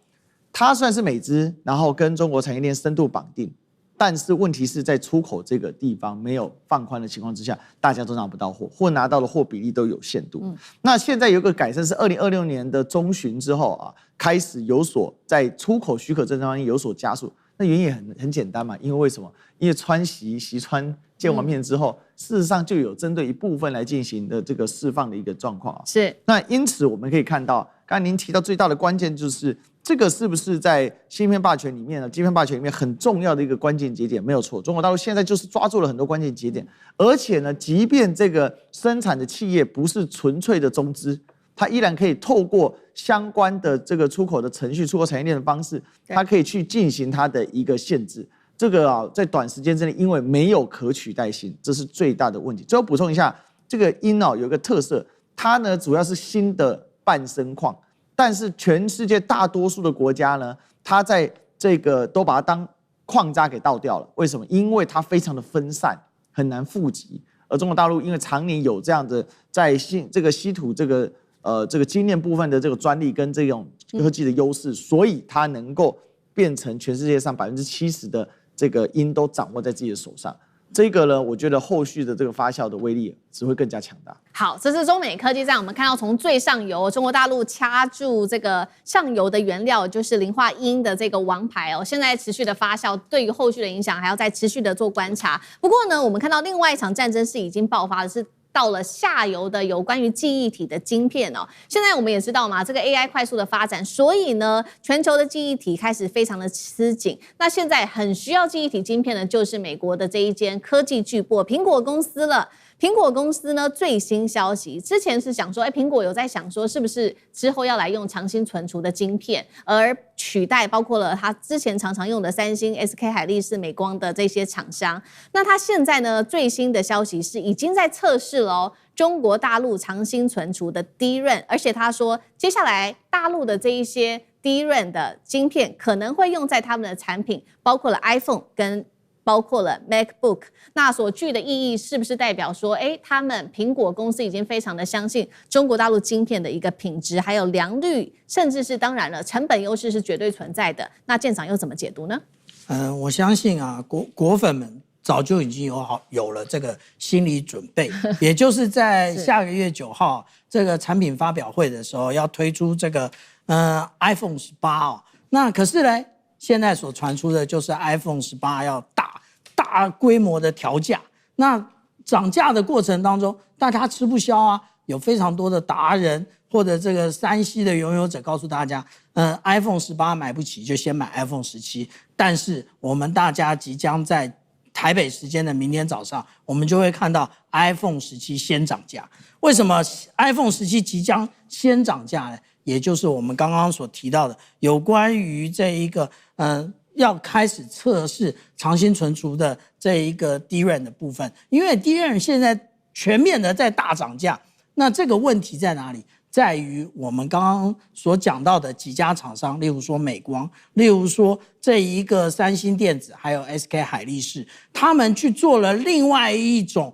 它算是美资，然后跟中国产业链深度绑定。但是问题是在出口这个地方没有放宽的情况之下，大家都拿不到货，或拿到的货比例都有限度。那现在有个改善是2026年的中旬之后啊，开始有所在出口许可证方面有所加速。那原因也很简单嘛，因为什么？因为习川见完面之后，事实上就有针对一部分来进行的这个释放的一个状况啊。是。那因此我们可以看到，刚才您提到最大的关键就是。这个是不是在芯片霸权里面呢？晶片霸权里面很重要的一个关键节点，没有错。中国大陆现在就是抓住了很多关键节点，而且呢，即便这个生产的企业不是纯粹的中资，它依然可以透过相关的这个出口的程序、出口产业链的方式，它可以去进行它的一个限制。这个啊，在短时间之内，因为没有可取代性，这是最大的问题。最后补充一下，这个铟有一个特色，它呢主要是锌的半生矿。但是全世界大多数的国家呢，它在这个都把它当矿渣给倒掉了。为什么？因为它非常的分散，很难富集。而中国大陆因为常年有这样的在这个稀土这个精炼部分的这个专利跟这种科技的优势，所以它能够变成全世界上70%的这个铟都掌握在自己的手上。这个呢，我觉得后续的这个发酵的威力只会更加强大。好，这是中美科技战，我们看到从最上游，中国大陆掐住这个上游的原料，就是磷化铟的这个王牌哦，现在持续的发酵，对于后续的影响还要再持续的做观察。不过呢，我们看到另外一场战争是已经爆发的是。到了下游的有关于记忆体的晶片哦，现在我们也知道嘛，这个 AI 快速的发展，所以呢，全球的记忆体开始非常的吃紧。那现在很需要记忆体晶片的，就是美国的这一间科技巨擘苹果公司了。苹果公司呢，最新消息，之前是想说，苹果有在想说，是不是之后要来用长兴存储的晶片，而取代包括了它之前常常用的三星、SK 海力士、美光的这些厂商。那它现在呢，最新的消息是已经在测试了哦，中国大陆长兴存储的 DRAM， 而且他说，接下来大陆的这一些 DRAM 的晶片可能会用在他们的产品，包括了 iPhone 跟。包括了 MacBook， 那所具的意义是不是代表说，他们苹果公司已经非常的相信中国大陆晶片的一个品质，还有良率，甚至是当然了，成本优势是绝对存在的。那舰长又怎么解读呢？我相信啊，果粉们早就已经有了这个心理准备，也就是在下个月9号这个产品发表会的时候，要推出这个iPhone 18哦。那可是呢？现在所传出的就是 iPhone 18要大规模的调价，那涨价的过程当中，大家吃不消啊。有非常多的达人或者这个3C的拥有者告诉大家，iPhone 18买不起就先买 iPhone 17。但是我们大家即将在台北时间的明天早上，我们就会看到 iPhone 17先涨价。为什么 iPhone 17即将先涨价呢？也就是我们刚刚所提到的有关于这一个要开始测试长兴存储的这一个 DRAM 的部分，因为 DRAM 现在全面的在大涨价，那这个问题在哪里？在于我们刚刚所讲到的几家厂商，例如说美光，例如说这一个三星电子，还有 SK 海力士，他们去做了另外一种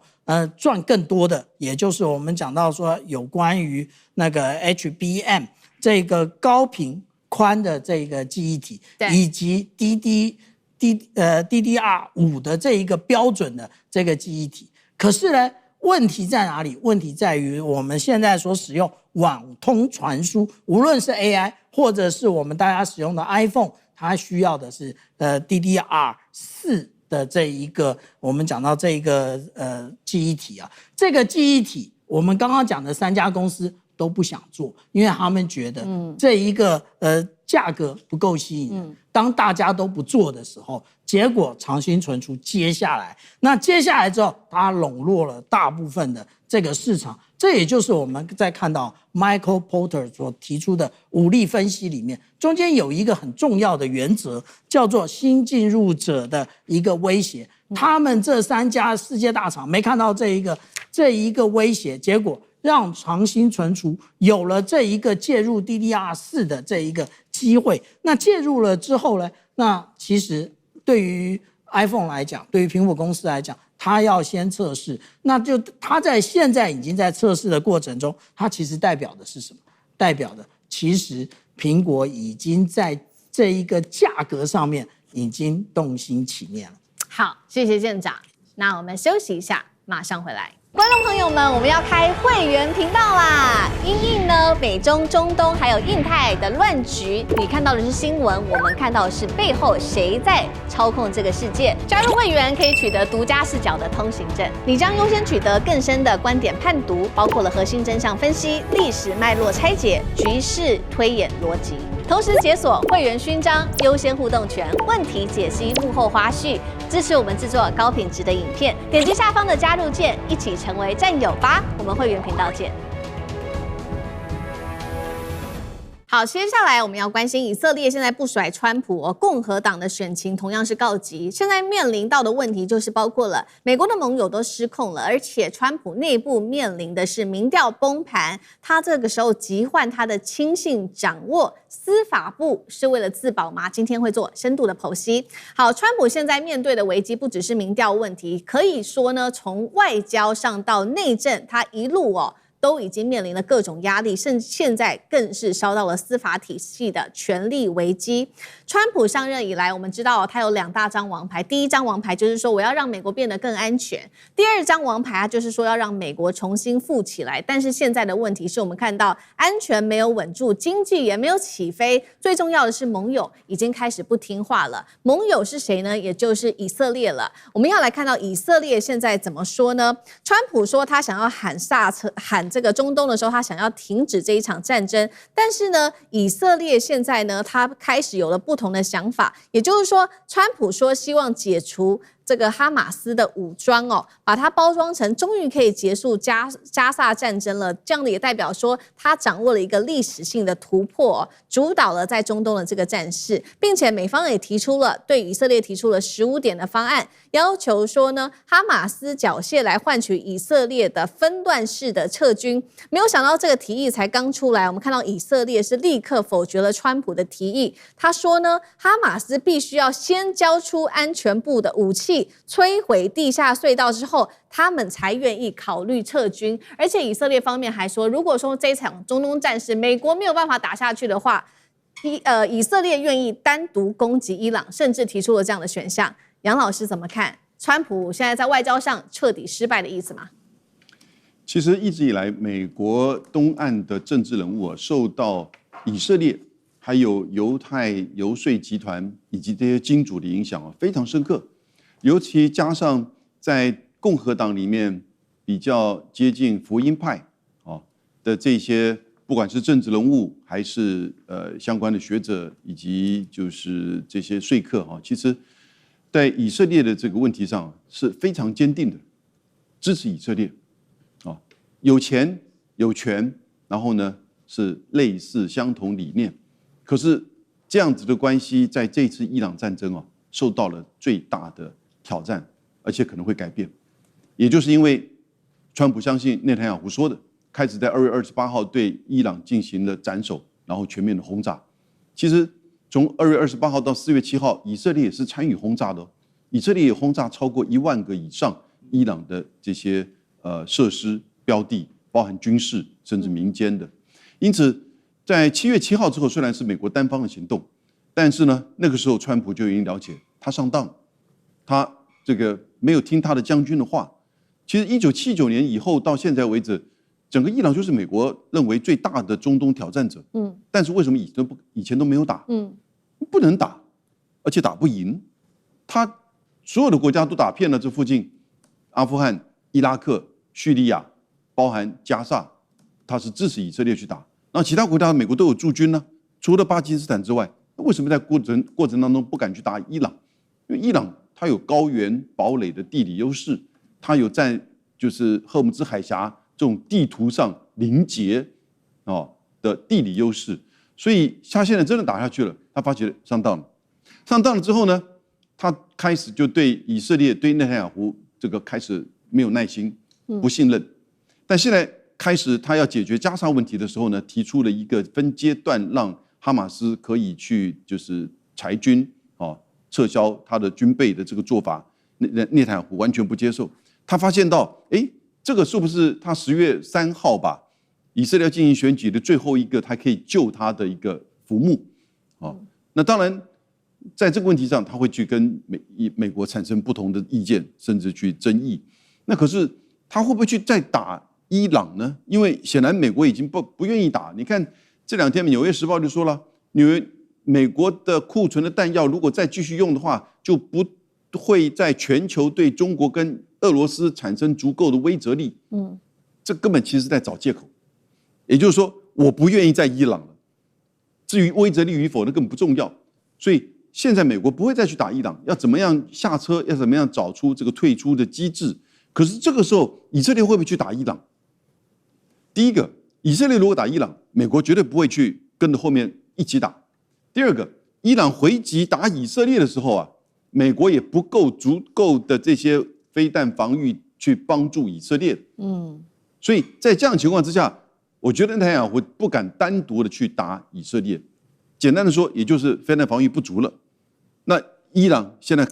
赚更多的，也就是我们讲到说有关于那个 HBM 这个高频宽的这个记忆体，以及 DDR5 的这一个标准的这个记忆体。可是呢，问题在哪里？问题在于我们现在所使用网通传输，无论是 AI 或者是我们大家使用的 iPhone， 它需要的是DDR4的这一个我们讲到这一个记忆体啊。这个记忆体我们刚刚讲的3家公司都不想做，因为他们觉得这一个价格不够吸引人。当大家都不做的时候，结果长兴存储接下来之后，它笼络了大部分的这个市场。这也就是我们在看到 Michael Porter 所提出的武力分析里面，中间有一个很重要的原则，叫做新进入者的一个威胁。他们这3家世界大厂没看到这一个威胁，结果让长兴存储有了这一个介入 DDR4 的这一个机会。那介入了之后呢，那其实对于 iPhone 来讲，对于苹果公司来讲，它要先测试，那就它在现在已经在测试的过程中，它其实代表的是什么？代表的其实苹果已经在这一个价格上面已经动心起念了。好，谢谢舰长。那我们休息一下，马上回来。观众朋友们，我们要开会员频道啦！因应呢美中、中东还有印太的乱局，你看到的是新闻，我们看到的是背后谁在操控这个世界。加入会员可以取得独家视角的通行证，你将优先取得更深的观点判读，包括了核心真相分析、历史脉络拆解、局势推演逻辑。同时解锁会员勋章、优先互动权、问题解析、幕后花絮，支持我们制作高品质的影片。点击下方的加入键，一起成为战友吧！我们会员频道见。好，接下来我们要关心以色列现在不甩川普共和党的选情同样是告急。现在面临到的问题就是包括了美国的盟友都失控了，而且川普内部面临的是民调崩盘，他这个时候急唤他的亲信掌握司法部是为了自保吗？今天会做深度的剖析。好，川普现在面对的危机不只是民调问题，可以说呢，从外交上到内政，他一路都已经面临了各种压力，甚至现在更是烧到了司法体系的权力危机。川普上任以来，我们知道他有2大张王牌，第一张王牌就是说我要让美国变得更安全，第二张王牌就是说要让美国重新富起来。但是现在的问题是我们看到安全没有稳住，经济也没有起飞，最重要的是盟友已经开始不听话了。盟友是谁呢？也就是以色列了。我们要来看到以色列现在怎么说呢？川普说他想要喊刹车，喊这个中东的时候，他想要停止这一场战争，但是呢，以色列现在呢，他开始有了不同的想法，也就是说，川普说希望解除这个哈马斯的武装把它包装成终于可以结束加萨战争了，这样的也代表说他掌握了一个历史性的突破，主导了在中东的这个战事，并且美方也提出了对以色列提出了15点的方案，要求说呢，哈马斯缴械来换取以色列的分段式的撤军。没有想到这个提议才刚出来，我们看到以色列是立刻否决了川普的提议，他说呢，哈马斯必须要先交出安全部的武器，摧毁地下隧道之后，他们才愿意考虑撤军。而且以色列方面还说，如果说这场中东战事美国没有办法打下去的话，以色列愿意单独攻击伊朗，甚至提出了这样的选项。杨老师怎么看？川普现在在外交上彻底失败的意思吗？其实一直以来，美国东岸的政治人物受到以色列还有犹太游说集团以及这些金主的影响非常深刻。尤其加上在共和党里面比较接近福音派的这些，不管是政治人物还是相关的学者以及就是这些说客其实在以色列的这个问题上是非常坚定的支持以色列有钱有权，然后呢是类似相同理念。可是这样子的关系在这次伊朗战争受到了最大的挑战，而且可能会改变。也就是因为川普相信内塔尼亚胡说的，开始在2月28号对伊朗进行了斩首，然后全面的轰炸。其实从2月28号到4月7号，以色列也是参与轰炸的以色列也轰炸超过1万个以上伊朗的这些设施标的，包含军事甚至民间的。因此，在7月7号之后，虽然是美国单方的行动，但是呢，那个时候川普就已经了解他上当，他这个没有听他的将军的话。其实1979年以后到现在为止，整个伊朗就是美国认为最大的中东挑战者。但是为什么以前都没有打？不能打，而且打不赢。他所有的国家都打遍了这附近，阿富汗、伊拉克、叙利亚，包含加沙，他是支持以色列去打。那其他国家美国都有驻军呢，除了巴基斯坦之外，为什么在过程当中不敢去打伊朗？因为伊朗它有高原堡垒的地理优势，它有在就是赫姆兹海峡这种地图上临界的地理优势，所以他现在真的打下去了，他发觉上当了。上当了之后呢，他开始就对以色列、对内塔尼亚胡这个开始没有耐心、不信任。但现在开始他要解决加沙问题的时候呢，提出了一个分阶段让哈马斯可以去就是裁军撤销他的军备的这个做法，内塔尼亚胡完全不接受。他发现到，这个是不是他10月3号吧？以色列要进行选举的最后一个，他可以救他的一个浮木那当然，在这个问题上，他会去跟美国产生不同的意见，甚至去争议。那可是他会不会去再打伊朗呢？因为显然美国已经不愿意打。你看这2天《纽约时报》就说了，美国的库存的弹药如果再继续用的话，就不会在全球对中国跟俄罗斯产生足够的威慑力。这根本其实在找借口。也就是说，我不愿意在伊朗了。至于威慑力与否，那根本不重要。所以现在美国不会再去打伊朗，要怎么样下车，要怎么样找出这个退出的机制。可是这个时候，以色列会不会去打伊朗？第一个，以色列如果打伊朗，美国绝对不会去跟着后面一起打。第二个，伊朗回击打以色列的时候美国也不够足够的这些飞弹防御去帮助以色列。所以在这样的情况之下，我觉得内塔尼亚胡不敢单独的去打以色列。简单的说，也就是飞弹防御不足了。那伊朗现在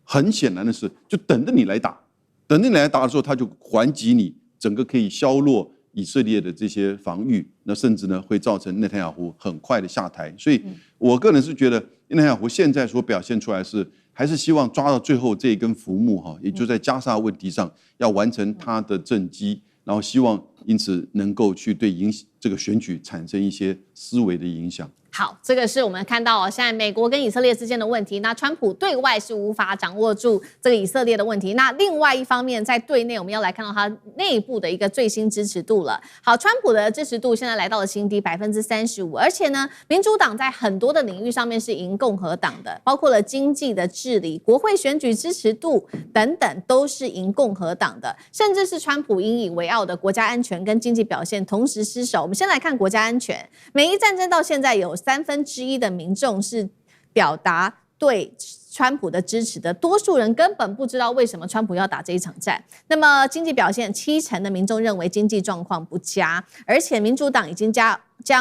很显然的是，就等着你来打，等着你来打的时候，他就还击你，整个可以削弱以色列的这些防御，那甚至呢会造成内塔尼亚胡很快的下台。所以我个人是觉得内塔尼亚胡现在所表现出来是，还是希望抓到最后这一根浮木也就在加沙问题上要完成他的政绩，然后希望因此能够去对这个选举产生一些思维的影响。好，这个是我们看到现在美国跟以色列之间的问题。那川普对外是无法掌握住这个以色列的问题。那另外一方面，在对内我们要来看到他内部的一个最新支持度了。好，川普的支持度现在来到了新低35%，而且呢，民主党在很多的领域上面是赢共和党的，包括了经济的治理、国会选举支持度等等，都是赢共和党的。甚至是川普引以为傲的国家安全跟经济表现同时失守。我们先来看国家安全，美伊战争到现在有1/3的民众是表达对川普的支持的，多数人根本不知道为什么川普要打这一场战。那么经济表现，70%的民众认为经济状况不佳，而且民主党已经将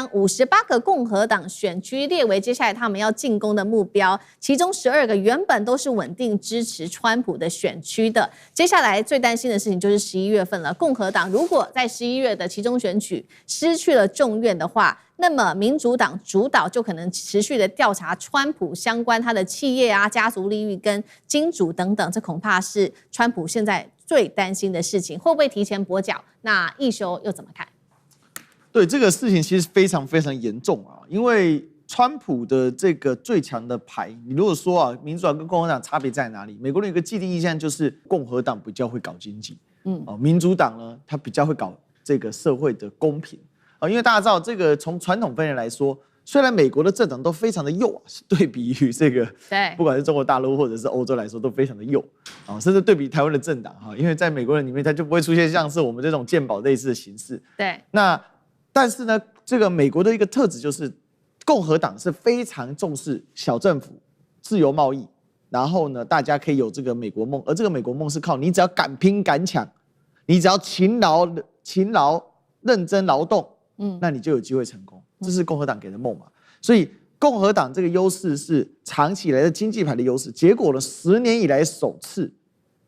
58个共和党选区列为接下来他们要进攻的目标，其中12个原本都是稳定支持川普的选区的。接下来最担心的事情就是11月份了，共和党如果在11月的期中选举失去了众院的话，那么民主党主导就可能持续的调查川普相关他的企业家族利益跟金主等等，这恐怕是川普现在最担心的事情，会不会提前跛脚？那一休又怎么看？对这个事情其实非常非常严重因为川普的这个最强的牌，你如果说民主党跟共和党差别在哪里？美国人有一个既定印象就是共和党比较会搞经济，民主党呢，他比较会搞这个社会的公平因为大家知道，这个从传统分类来说，虽然美国的政党都非常的右是对比于这个，对，不管是中国大陆或者是欧洲来说，都非常的右甚至对比台湾的政党因为在美国人里面，它就不会出现像是我们这种健保类似的形式。对，但是呢，这个美国的一个特质就是，共和党是非常重视小政府、自由贸易，然后呢，大家可以有这个美国梦，而这个美国梦是靠你只要敢拼敢抢，你只要勤劳、认真劳动，那你就有机会成功。这是共和党给的梦嘛。所以共和党这个优势是长期以来的经济牌的优势，结果呢，10年以来首次，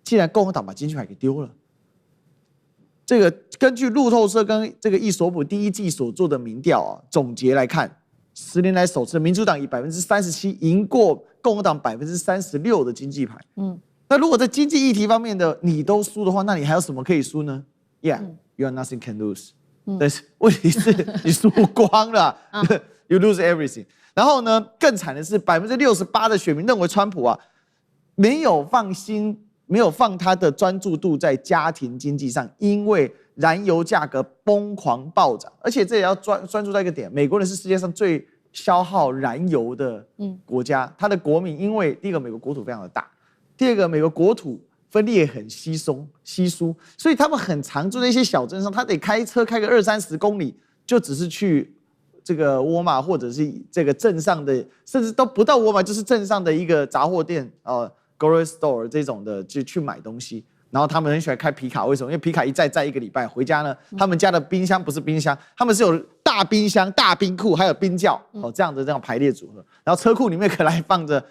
竟然共和党把经济牌给丢了。这个根据路透社跟这个易索普第一季所做的民调啊，总结来看，10年来首次民主党以37%赢过共和党36%的经济牌。那如果在经济议题方面的你都输的话，那你还有什么可以输呢 ？Yeah, you are nothing can lose。但是问题是你输光了，you lose everything。然后呢，更惨的是68%的选民认为川普啊没有放他的专注度在家庭经济上，因为燃油价格疯狂暴涨，而且这也要专注在一个点，美国人是世界上最消耗燃油的国家，他的国民因为第一个美国国土非常的大，第二个美国国土分裂很稀疏，所以他们很常住在一些小镇上，他得开车开个20-30公里，就只是去这个沃尔玛或者是这个镇上的，甚至都不到沃尔玛，就是镇上的一个杂货店grocery store 这种的就去买东西。然后他们很喜欢开皮卡，为什么？因为皮卡一载1个礼拜，回家呢，他们家的冰箱不是冰箱，他们是有大冰箱、大冰库，还有冰窖这样排列组合。然后车库里面可能还放着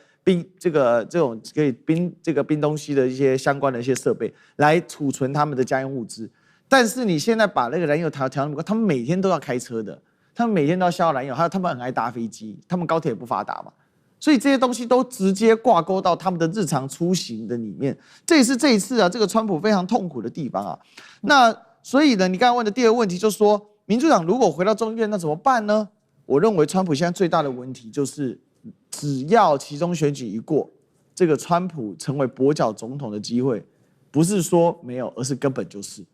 这种可以冰东西的一些相关的一些设备，来储存他们的家用物资。但是你现在把那个燃油调那么高，他们每天都要开车的，他们每天都要消耗燃油，还有他们很爱搭飞机，他们高铁也不发达嘛。所以这些东西都直接挂钩到他们的日常出行的里面，这也是这一次啊，这个川普非常痛苦的地方啊。那所以呢，你刚才问的第二个问题就是说，民主党如果回到众议院，那怎么办呢？我认为川普现在最大的问题就是，只要期中选举一过，这个川普成为跛脚总统的机会，不是说没有，而是根本就是。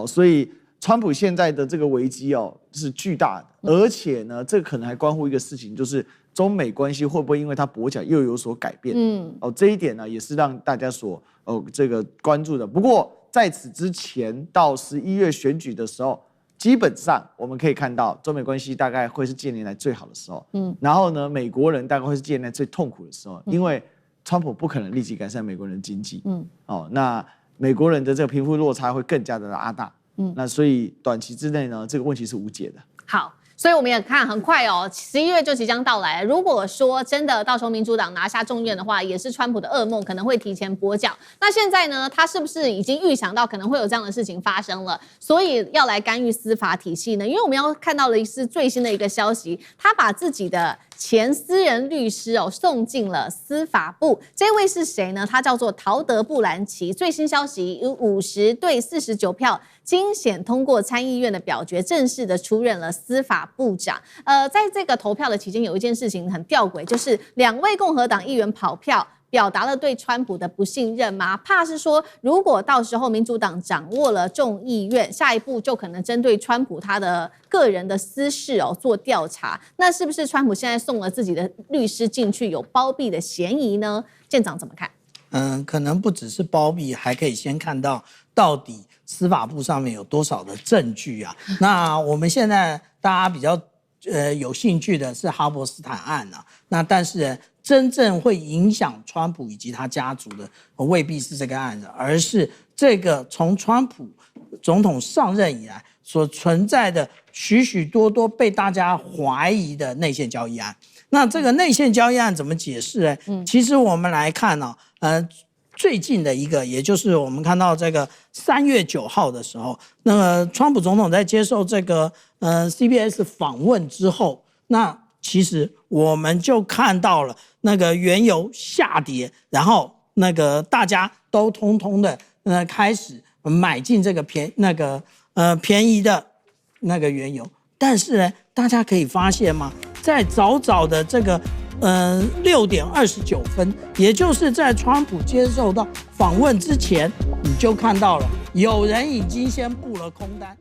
所以川普现在的这个危机是巨大的，而且呢，这可能还关乎一个事情，就是中美关系会不会因为他跛脚又有所改变？这一点呢也是让大家所这个关注的。不过在此之前到11月选举的时候，基本上我们可以看到中美关系大概会是近年来最好的时候。然后呢，美国人大概会是近年来最痛苦的时候，因为川普不可能立即改善美国人的经济。那美国人的这个贫富落差会更加的拉大。那所以短期之内呢，这个问题是无解的。好。所以我们也看很快11月就即将到来。如果说真的到时候民主党拿下众院的话，也是川普的噩梦，可能会提前跛脚。那现在呢，他是不是已经预想到可能会有这样的事情发生了，所以要来干预司法体系呢？因为我们要看到的是最新的一个消息，他把自己的前私人律师送进了司法部。这位是谁呢？他叫做陶德·布兰奇。最新消息以50对49票惊险通过参议院的表决，正式的出任了司法部长。在这个投票的期间，有一件事情很吊诡，就是2位共和党议员跑票，表达了对川普的不信任吗？怕是说，如果到时候民主党掌握了众议院，下一步就可能针对川普他的个人的私事做调查。那是不是川普现在送了自己的律师进去，有包庇的嫌疑呢？舰长怎么看？可能不只是包庇，还可以先看到底司法部上面有多少的证据啊？那我们现在大家比较有兴趣的是哈伯斯坦案啊，那但是真正会影响川普以及他家族的未必是这个案子，而是这个从川普总统上任以来所存在的许许多多被大家怀疑的内线交易案。那这个内线交易案怎么解释呢？其实我们来看呢，最近的一个，也就是我们看到这个3月9号的时候，那个川普总统在接受这个CBS 访问之后，那其实我们就看到了那个原油下跌，然后那个大家都通通的开始买进这个便宜的那个原油，但是呢，大家可以发现吗？在早的这个6点29分，也就是在川普接受到访问之前，你就看到了有人已经先布了空单。